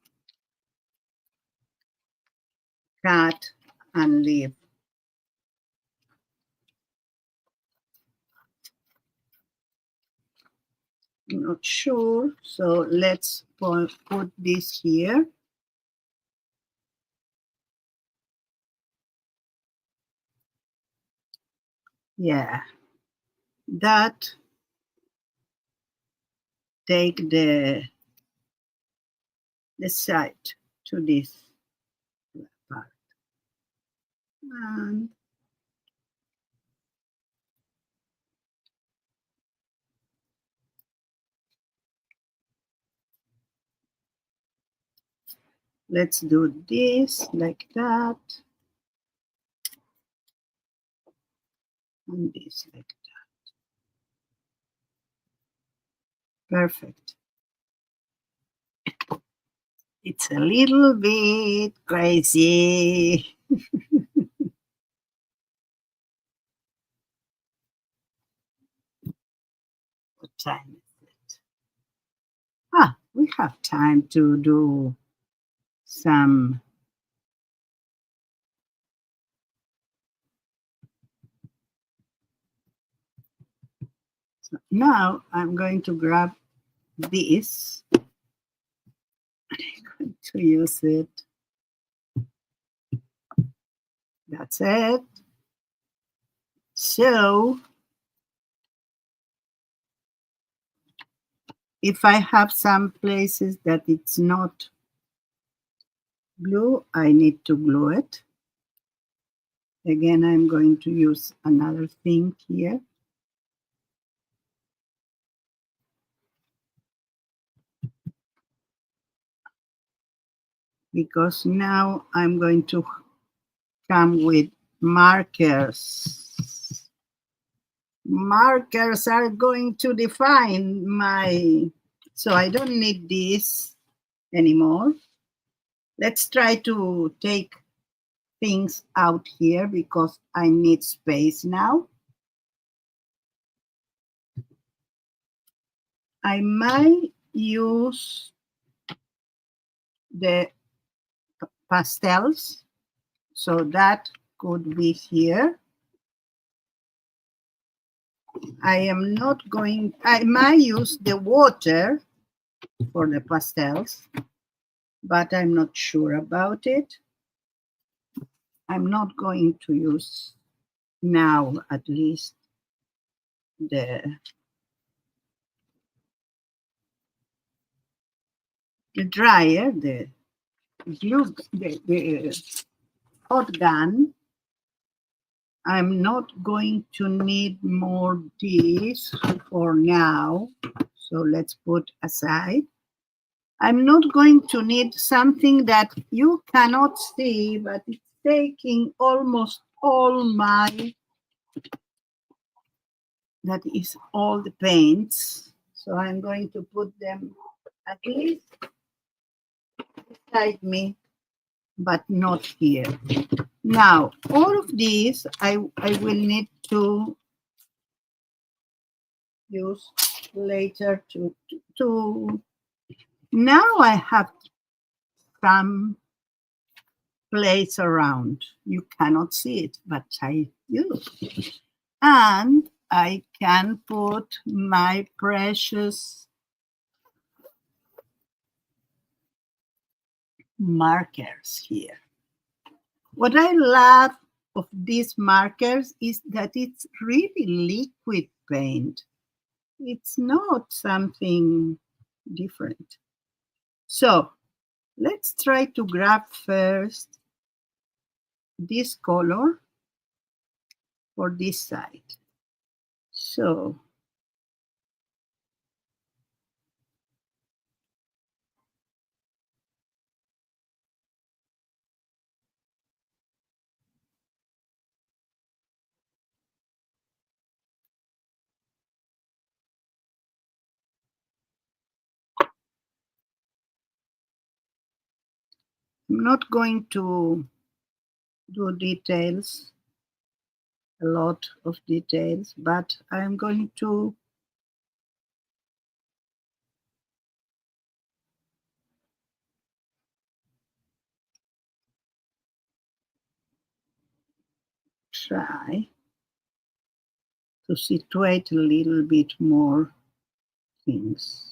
cut and leave. I'm not sure, so let's put this here. Yeah, that take the side to this part. And let's do this like that. And this like that. Perfect. It's a little bit crazy. What time is it? We have time to do some. So now I'm going to grab this. I'm going to use it. That's it. So if I have some places that it's not glue, I need to glue it. Again, I'm going to use another thing here. Because now I'm going to come with markers. Markers are going to define my, so I don't need this anymore. Let's try to take things out here because I need space now. I might use the pastels, so that could be here. I am not going, I might use the water for the pastels, but I'm not sure about it. I'm not going to use now, at least, the dryer, the glue, the hot gun. I'm not going to need more this for now, so let's put aside. I'm not going to need something that you cannot see, but it's taking almost all my, that is all the paints. So I'm going to put them at least beside me, but not here. Now, all of these, I will need to use later to now I have some place around. You cannot see it, but I do. And I can put my precious markers here. What I love of these markers is that it's really liquid paint. It's not something different. So let's try to grab first this color for this side. So I'm not going to do details, a lot of details, but I'm going to try to situate a little bit more things.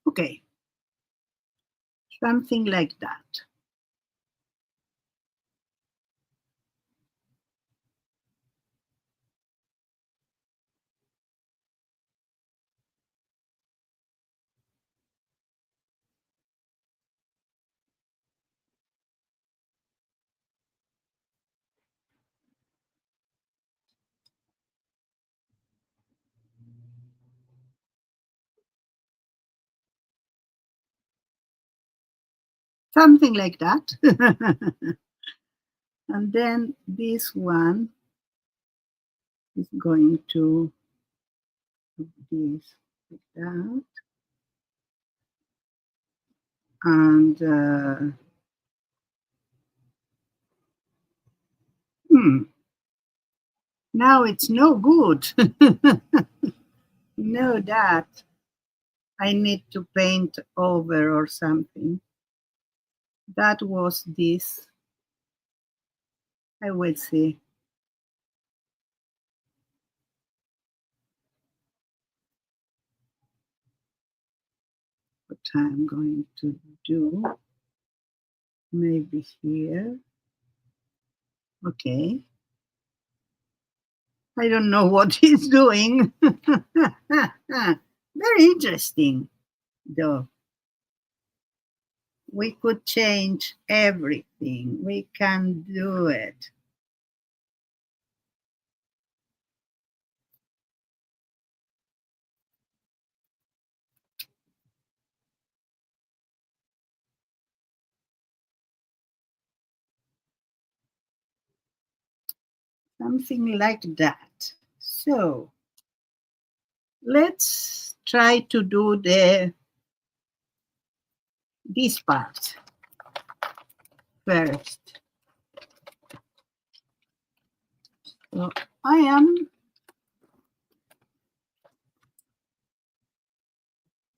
Okay, something like that. Something like that. And then this one is going to do this like that. And now it's no good. No, that I need to paint over or something. That was this. I will see. What I'm going to do. Maybe here. Okay. I don't know what he's doing. Very interesting, though. We could change everything. We can do it. Something like that. So let's try to do this part first. So I am,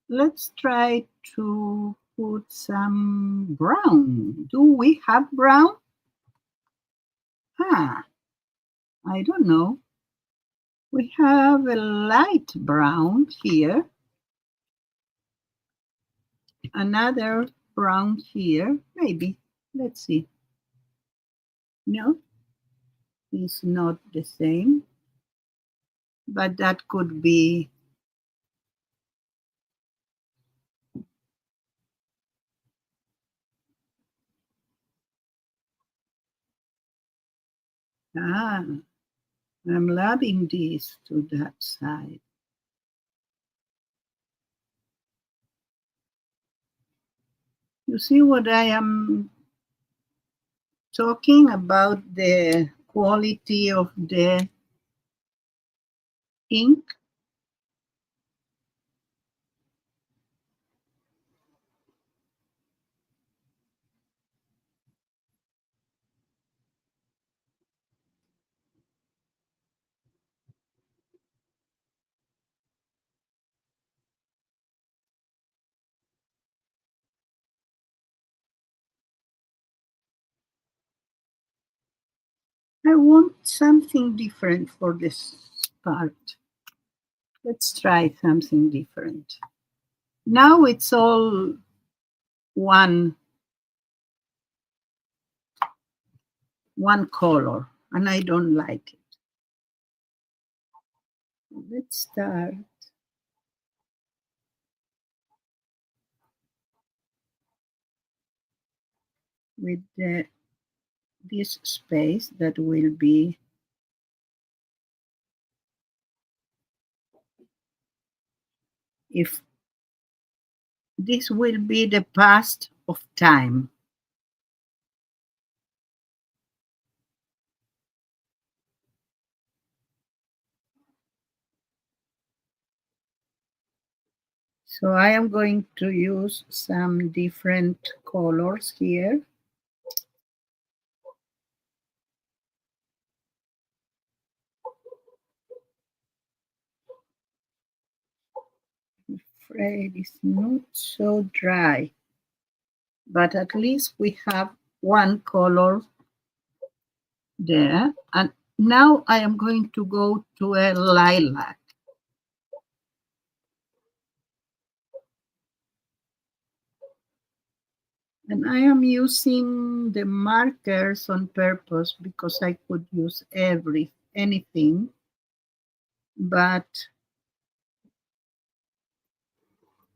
let's try to put some brown. Do we have brown? I don't know. We have a light brown here. Another brown here, maybe. Let's see. No, it's not the same. But that could be I'm loving this to that side. You see what I am talking about the quality of the ink. I want something different for this part. Let's try something different. Now it's all one color, and I don't like it. Let's start with this space that will be if this will be the past of time. So I am going to use some different colors here. I'm afraid it's not so dry, but at least we have one color there. And now I am going to go to a lilac. And I am using the markers on purpose because I could use anything, but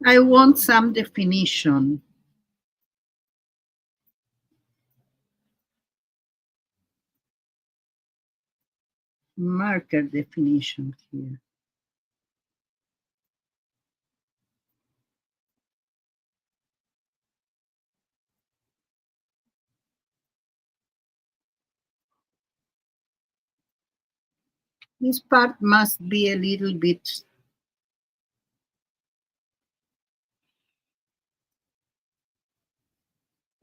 I want some definition. Marker definition here. This part must be a little bit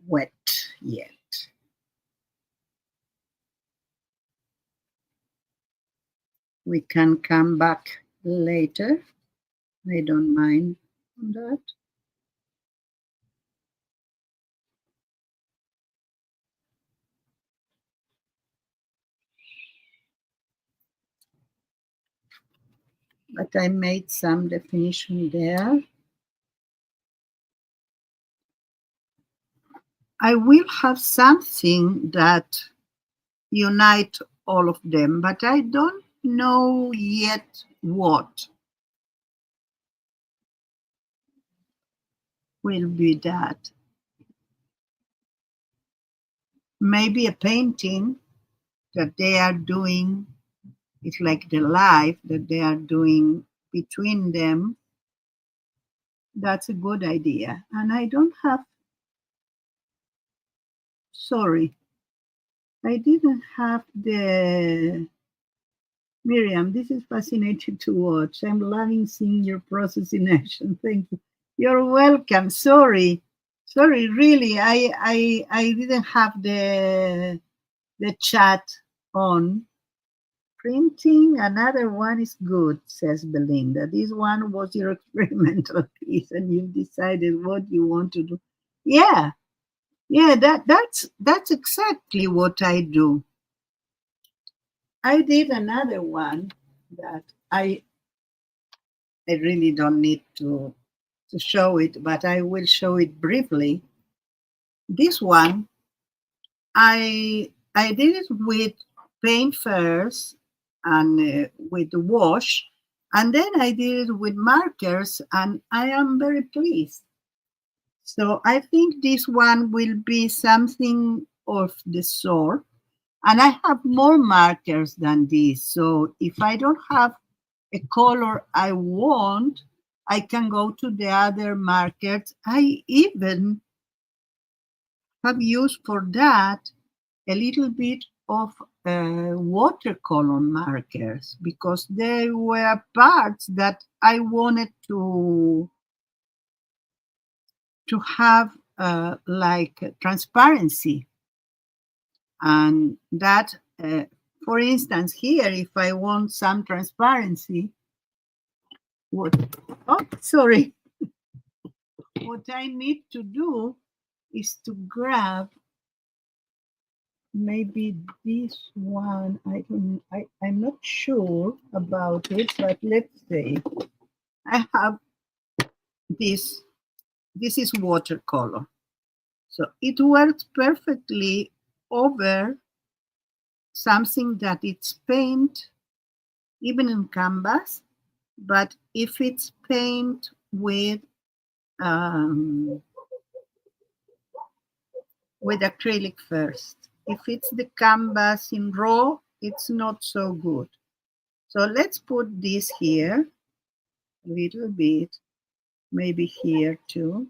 wet yet. We can come back later. I don't mind on that. But I made some definition there. I will have something that unite all of them, but I don't know yet what will be that. Maybe a painting that they are doing. It's like the life that they are doing between them. That's a good idea. And I don't have, sorry, I didn't have the, Myriam, this is fascinating to watch. I'm loving seeing your process in action. Thank you. You're welcome. Sorry. Sorry, really, I didn't have the chat on. Printing another one is good, says Belinda. This one was your experimental piece, and you decided what you want to do. Yeah, yeah, that's exactly what I do. I did another one that I really don't need to show it, but I will show it briefly. This one, I did it with paint first and with the wash, and then I did it with markers, and I am very pleased. So I think this one will be something of the sort. And I have more markers than this. So if I don't have a color I want, I can go to the other markers. I even have used for that a little bit of watercolor markers because there were parts that I wanted to have like transparency. And that, for instance, here, if I want some transparency, what I need to do is to grab maybe this one. I'm not sure about it, but let's say I have this. This is watercolor. So it works perfectly over something that it's paint, even in canvas. But if it's paint with acrylic first, if it's the canvas in raw, it's not so good. So let's put this here a little bit, maybe here too,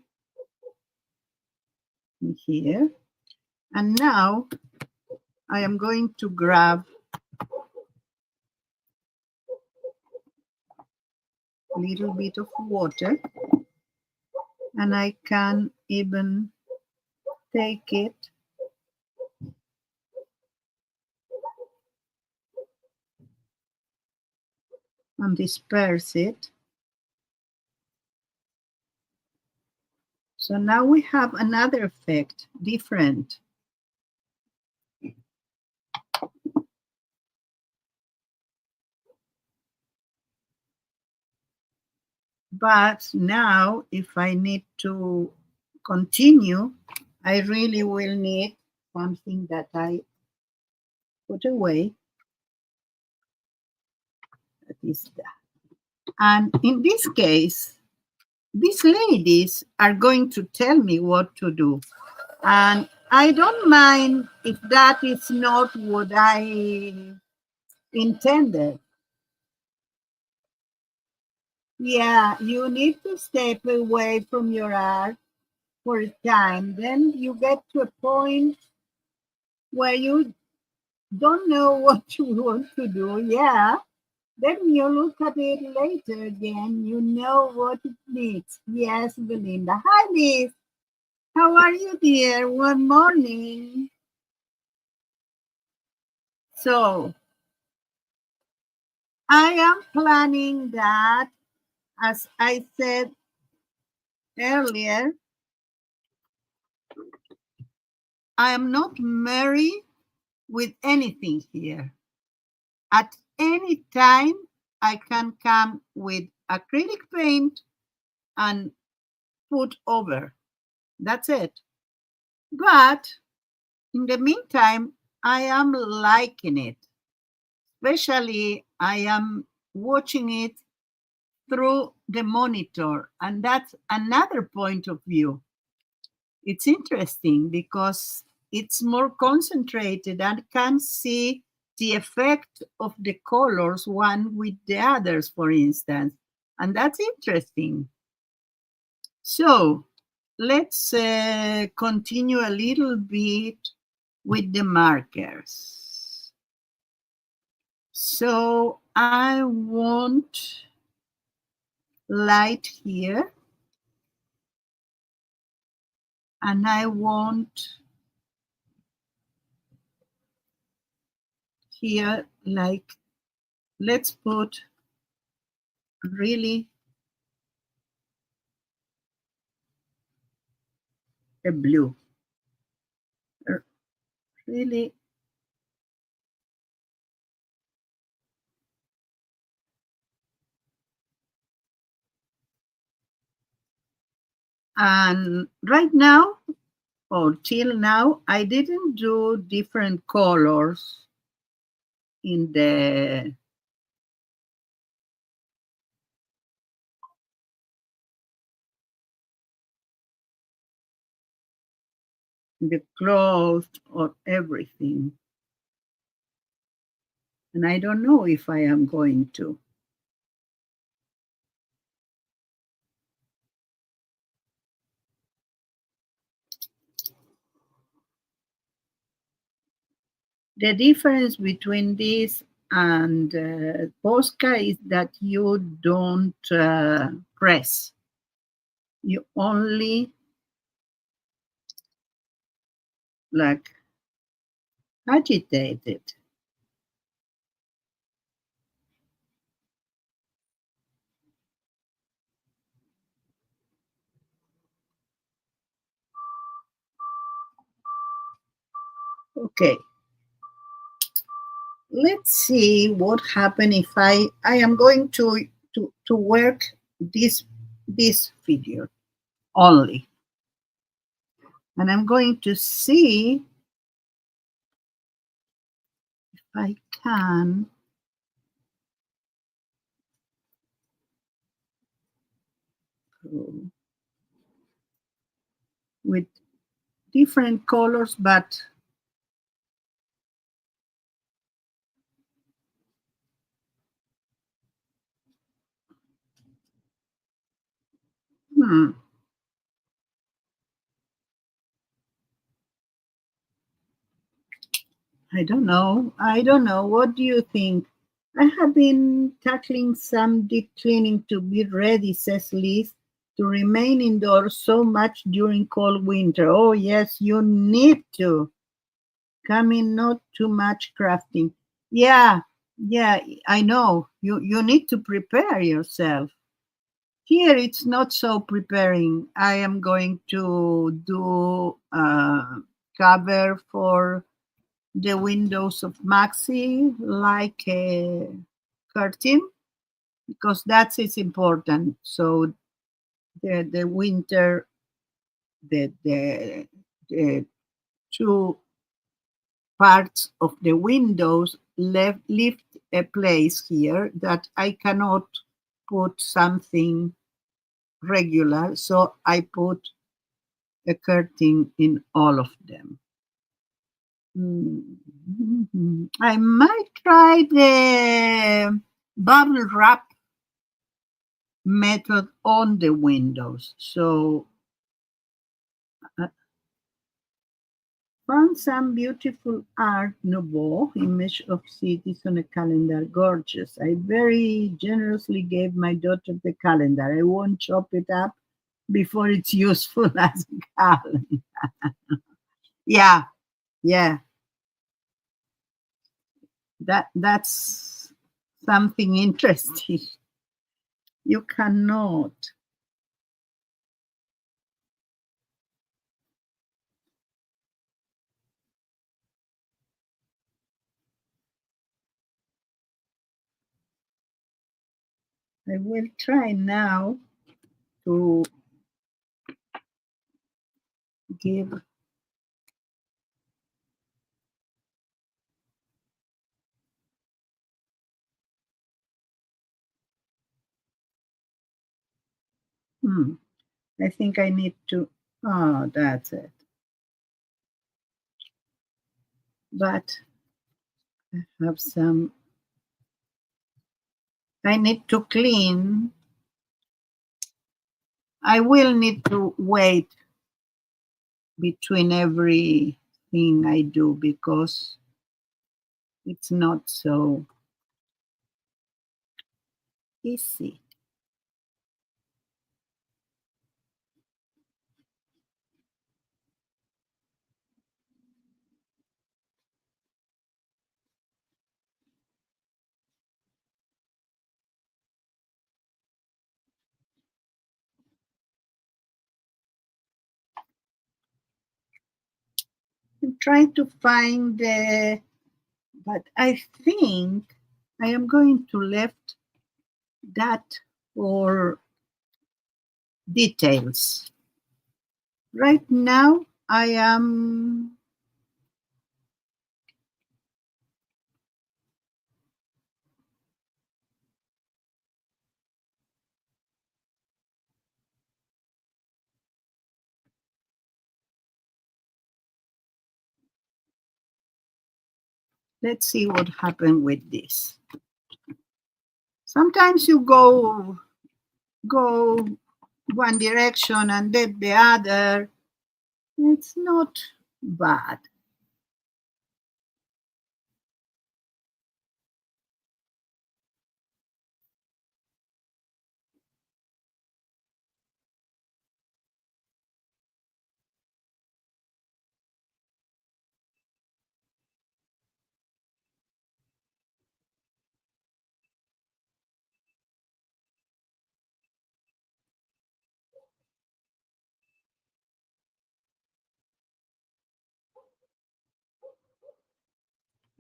and here. And now I am going to grab a little bit of water, and I can even take it and disperse it. So now we have another effect, different. But now, if I need to continue, I really will need something that I put away. That is that. And in this case, these ladies are going to tell me what to do. And I don't mind if that is not what I intended. Yeah, you need to step away from your art for a time. Then you get to a point where you don't know what you want to do. Yeah. Then you look at it later again. You know what it needs. Yes, Belinda. Hi, Liz. How are you, dear? Good morning. So, I am planning that, as I said earlier, I am not married with anything here. At any time, I can come with acrylic paint and put over. That's it. But in the meantime, I am liking it. Especially, I am watching it through the monitor, and that's another point of view. It's interesting because it's more concentrated and can see the effect of the colors one with the others, for instance. And that's interesting. So let's continue a little bit with the markers. So I want light here, and I want here, like, let's put really a blue, really. And right now, or till now, I didn't do different colors in the clothes or everything. And I don't know if I am going to. The difference between this and Posca is that you don't press. You only like agitate it. Okay, let's see what happens if I am going to work this video only, and I'm going to see if I can go with different colors, but hmm, I don't know. I don't know. What do you think? I have been tackling some deep cleaning to be ready, says Liz, to remain indoors so much during cold winter. Oh, yes, you need to. Come in, not too much crafting. Yeah, yeah, I know. You need to prepare yourself. Here it's not so preparing. I am going to do cover for the windows of Maxi like a curtain because that is important. So the winter the two parts of the windows left a place here that I cannot put something regular, so I put a curtain in all of them. I might try the bubble wrap method on the windows. So I found some beautiful Art Nouveau image of cities on a calendar. Gorgeous. I very generously gave my daughter the calendar. I won't chop it up before it's useful as a calendar. Yeah, yeah. That's something interesting. You cannot. I will try now to give. Hmm, I think I need to. Oh, that's it. But I have some. I need to clean. I will need to wait between everything I do because it's not so easy. I'm trying to find the, but I think I am going to left that for details. Right now, I am. Let's see what happened with this. Sometimes you go one direction and then the other. It's not bad.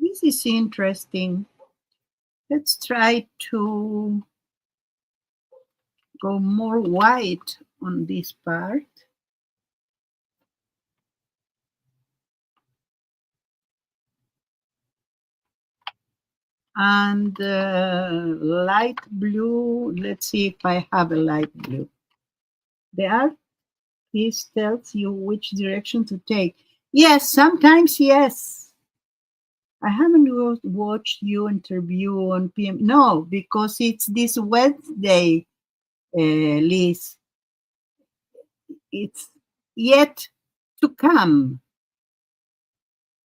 This is interesting. Let's try to go more white on this part. And light blue, let's see if I have a light blue. The artist tells you which direction to take. Yes, sometimes yes. I haven't watched you interview on PM. No, because it's this Wednesday, Liz. It's yet to come.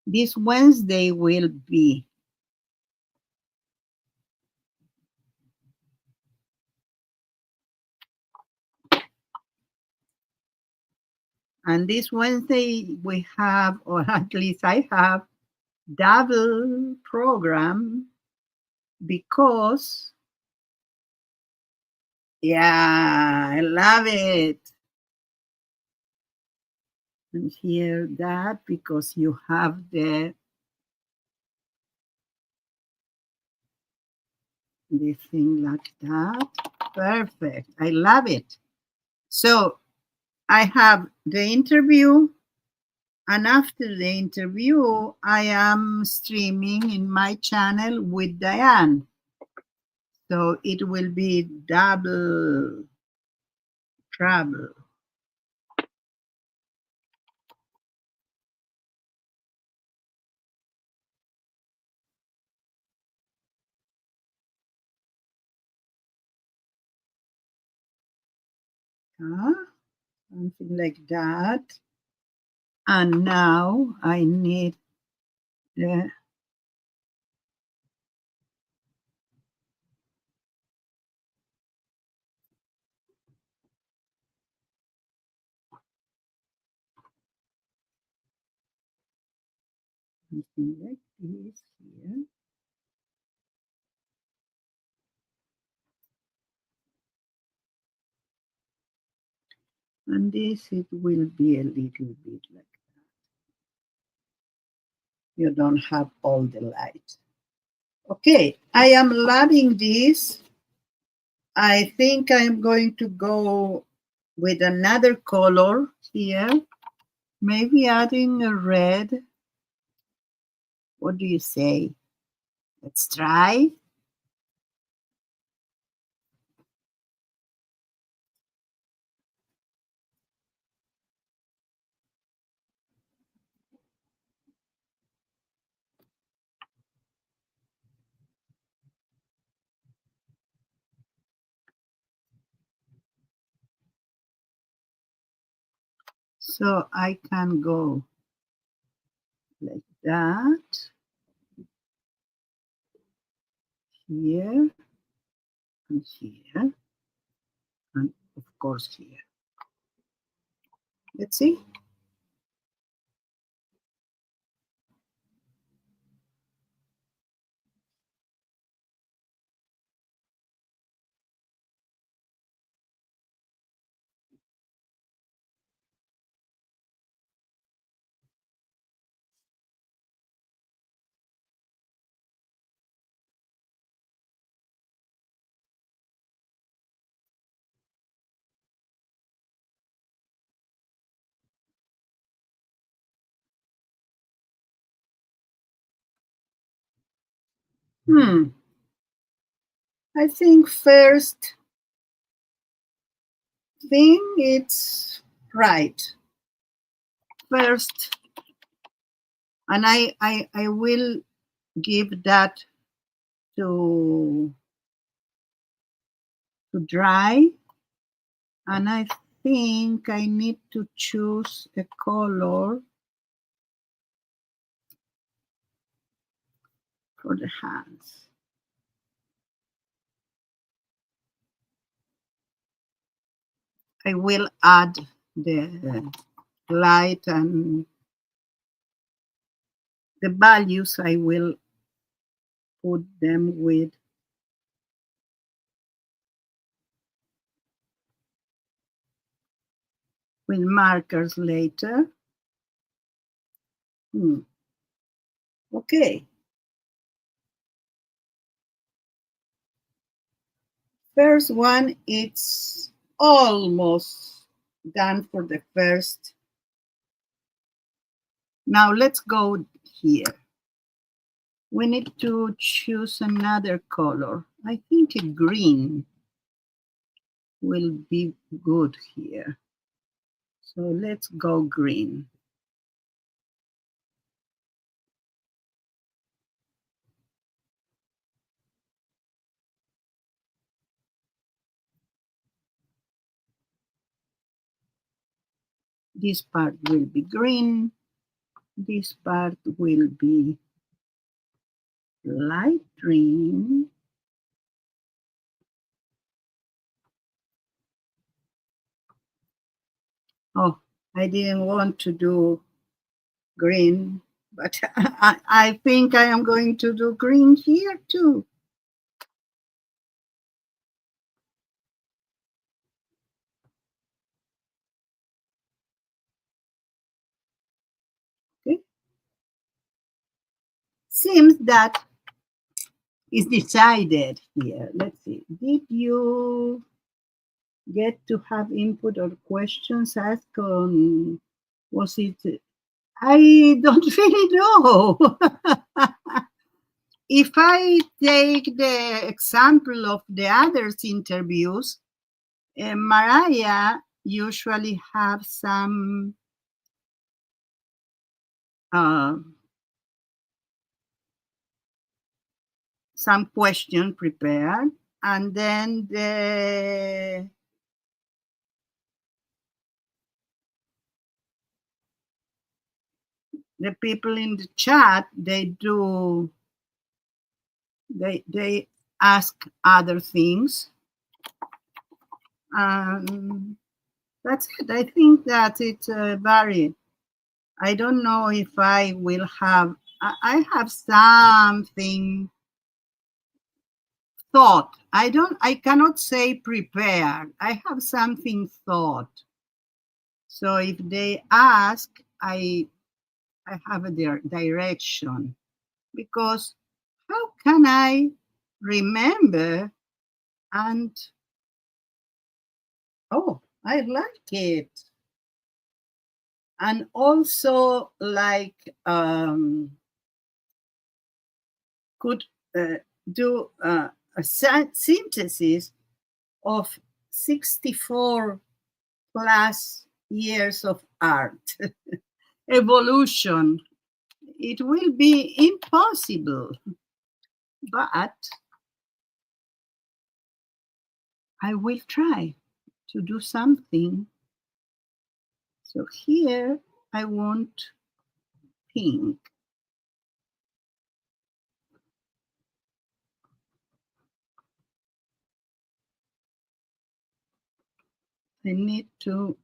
This Wednesday will be. And this Wednesday we have, or at least I have, double program because, yeah, I love it. And hear that because you have the thing like that. Perfect. I love it. So I have the interview, and after the interview, I am streaming in my channel with Diane. So it will be double trouble. Something like that. And now I need the something like this here. And this, it will be a little bit like that. You don't have all the light. Okay, I am loving this. I think I'm going to go with another color here. Maybe adding a red. What do you say? Let's try. So I can go like that, here, and here, and of course here. Let's see. I think first thing it's right. First, and I will give that to dry, and I think I need to choose a color for the hands. I will add the light and the values. I will put them with markers later. Okay. First one, it's almost done for the first. Now let's go here. We need to choose another color. I think a green will be good here. So let's go green. This part will be green. This part will be light green. Oh, I didn't want to do green, but I think I am going to do green here too. Okay. Seems that is decided here. Let's see. Did you get to have input or questions asked on, was it, I don't really know. If I take the example of the others interviews, Mariah usually have some question prepared, and then the people in the chat, they ask other things. That's it. I think that it's varied. I don't know if I will have, I have something thought. I cannot say prepared. I have something thought. So if they ask, I have a direction, because how can I remember? And oh, I like it. And also, like, could do a synthesis of 64 plus years of art evolution. It will be impossible, but I will try to do something. So here I want pink. I need to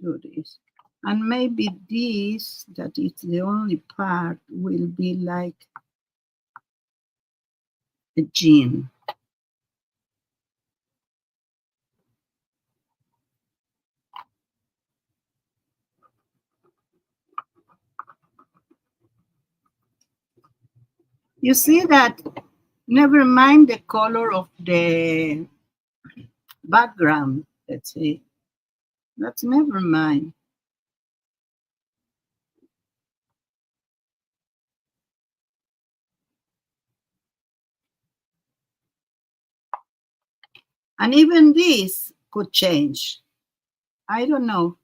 do this. And maybe this, that is the only part, will be like a gene. You see that, never mind the color of the background, let's see. That's never mind. And even this could change. I don't know.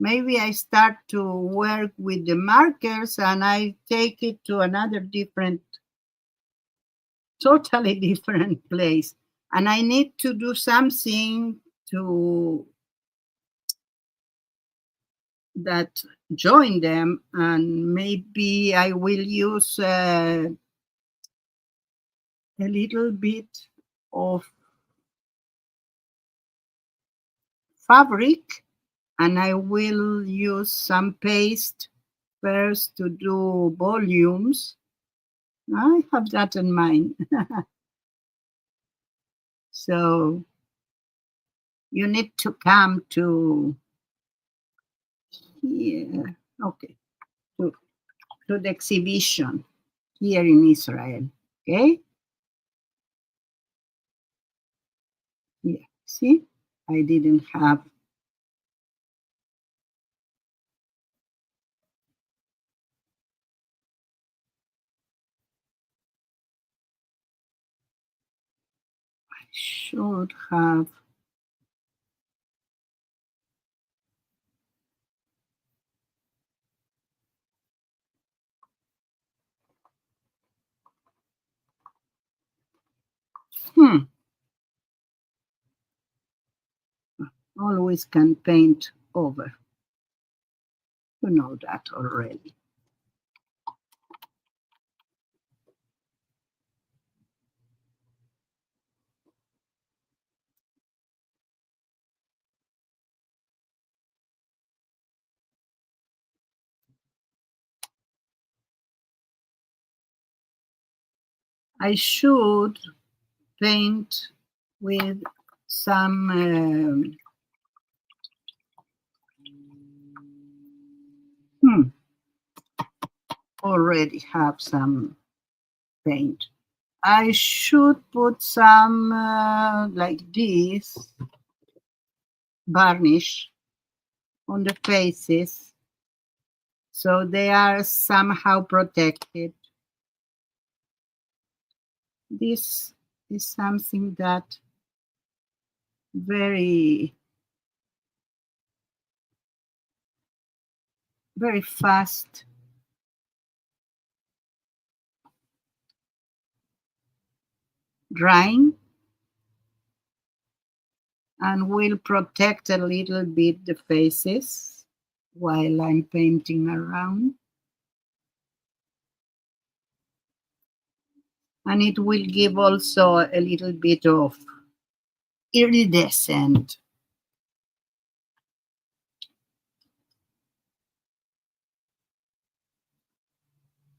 Maybe I start to work with the markers and I take it to another totally different place. And I need to do something to that join them, and maybe I will use a little bit of fabric, and I will use some paste first to do volumes. I have that in mind. So you need to come to here, okay, to the exhibition here in Israel, okay? See, I didn't have. I should have. Hmm. Always can paint over. You know that already. I should paint with some already have some paint. I should put some like this varnish on the faces so they are somehow protected. This is something that very very fast drying and will protect a little bit the faces while I'm painting around. And it will give also a little bit of iridescent.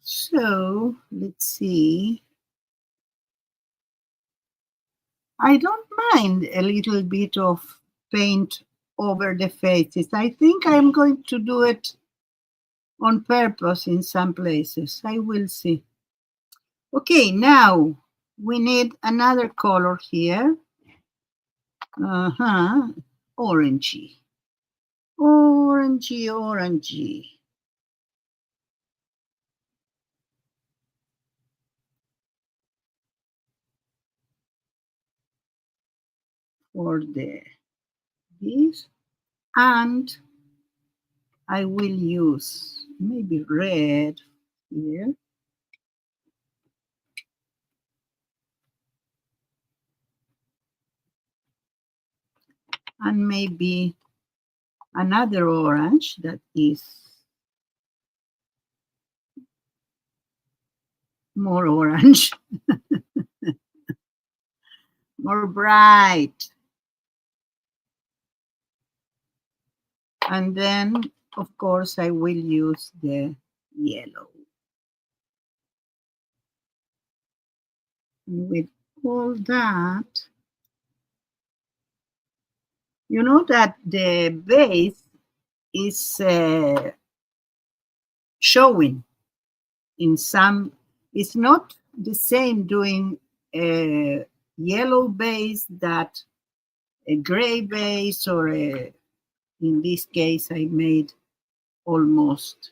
So let's see. I don't mind a little bit of paint over the faces. I think I'm going to do it on purpose in some places. I will see. Okay, now we need another color here. Uh-huh. Orangey. Orangey, orangey. For this. And I will use maybe red here. And maybe another orange that is more orange, more bright. And then, of course, I will use the yellow. And with all that, you know that the base is showing in some, it's not the same doing a yellow base that a gray base or in this case I made almost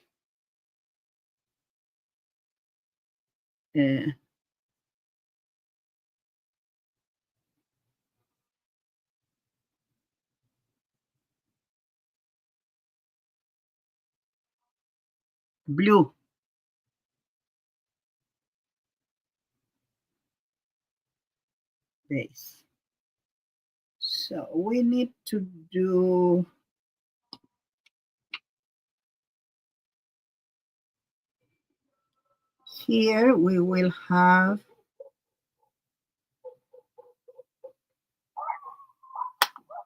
uh, blue base. So we need to do here, we will have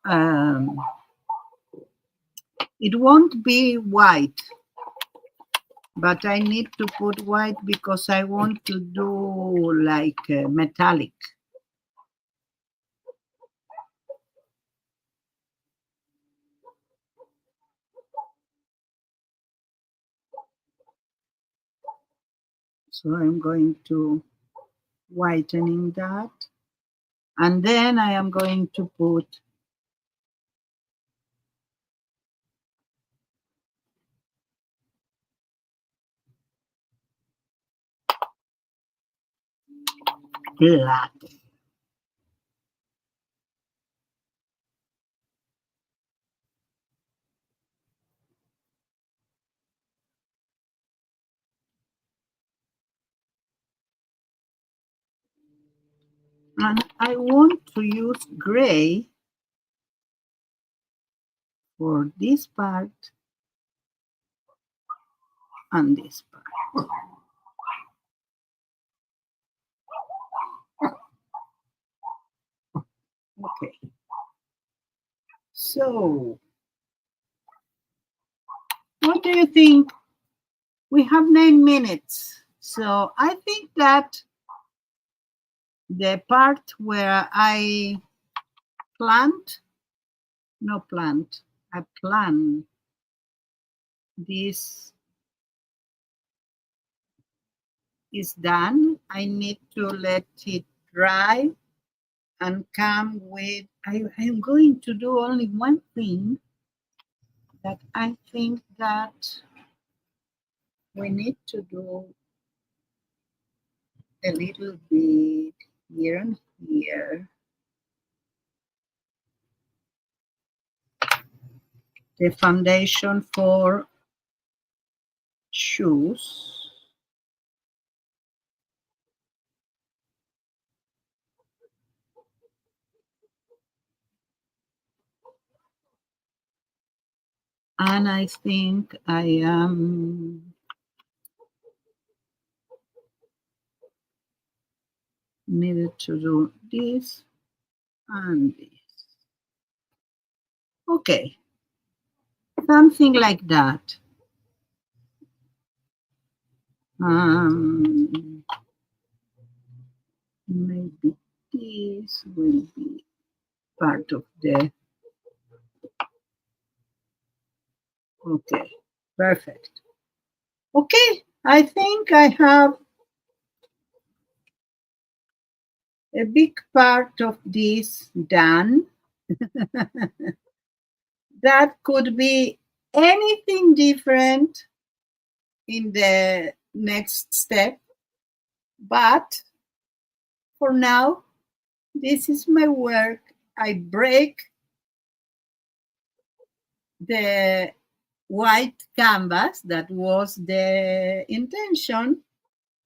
um, it won't be white, but I need to put white because I want to do like metallic. So I'm going to whitening that And then I am going to put black. And I want to use gray for this part and this part. Okay. So, what do you think? We have 9 minutes. So I think that the part where I I plan this is done. I need to let it dry and come with, I'm going to do only one thing that I think that we need to do a little bit here and here. The foundation for shoes. And I think I am needed to do this and this. Okay, something like that. Maybe this will be part of the, okay, perfect. Okay, I think I have a big part of this done. That could be anything different in the next step, but for now, this is my work. I break the white canvas, that was the intention,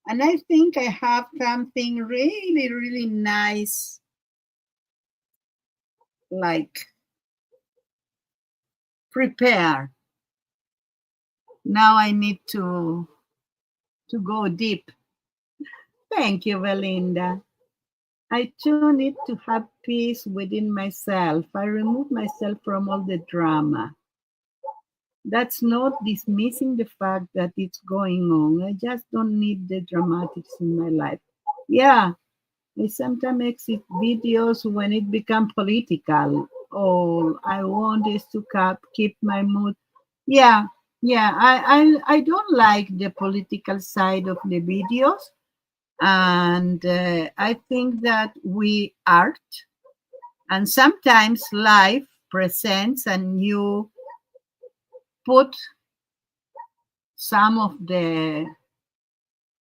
and I think I have something really, really nice, like prepare. Now I need to go deep. Thank you, Belinda. I too need to have peace within myself. I remove myself from all the drama. That's not dismissing the fact that it's going on. I just don't need the dramatics in my life. Yeah, I sometimes exit videos when it becomes political. All I want is to keep my mood. Yeah, yeah. I don't like the political side of the videos, and I think that we art, and sometimes life presents, and you put some of the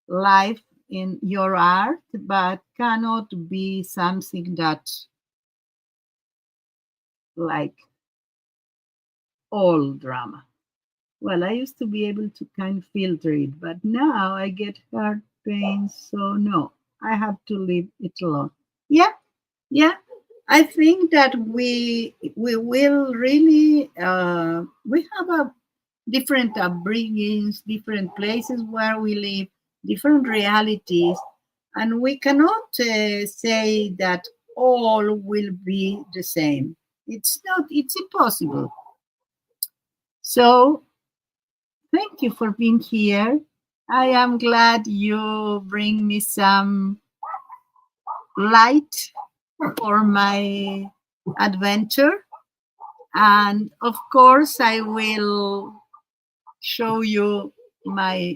life in your art, but cannot be something that like all drama. Well, I used to be able to kind of filter it, but now I get heart pains, so no, I have to leave it alone. Yeah, yeah. I think that we will really we have a different upbringings, different places where we live, different realities, and we cannot say that all will be the same. It's not. It's impossible. So thank you for being here. I am glad you bring me some light for my adventure. And of course, I will show you my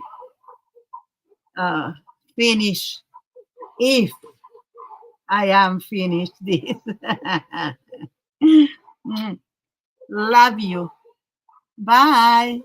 finish if I am finished this. Love you. Bye.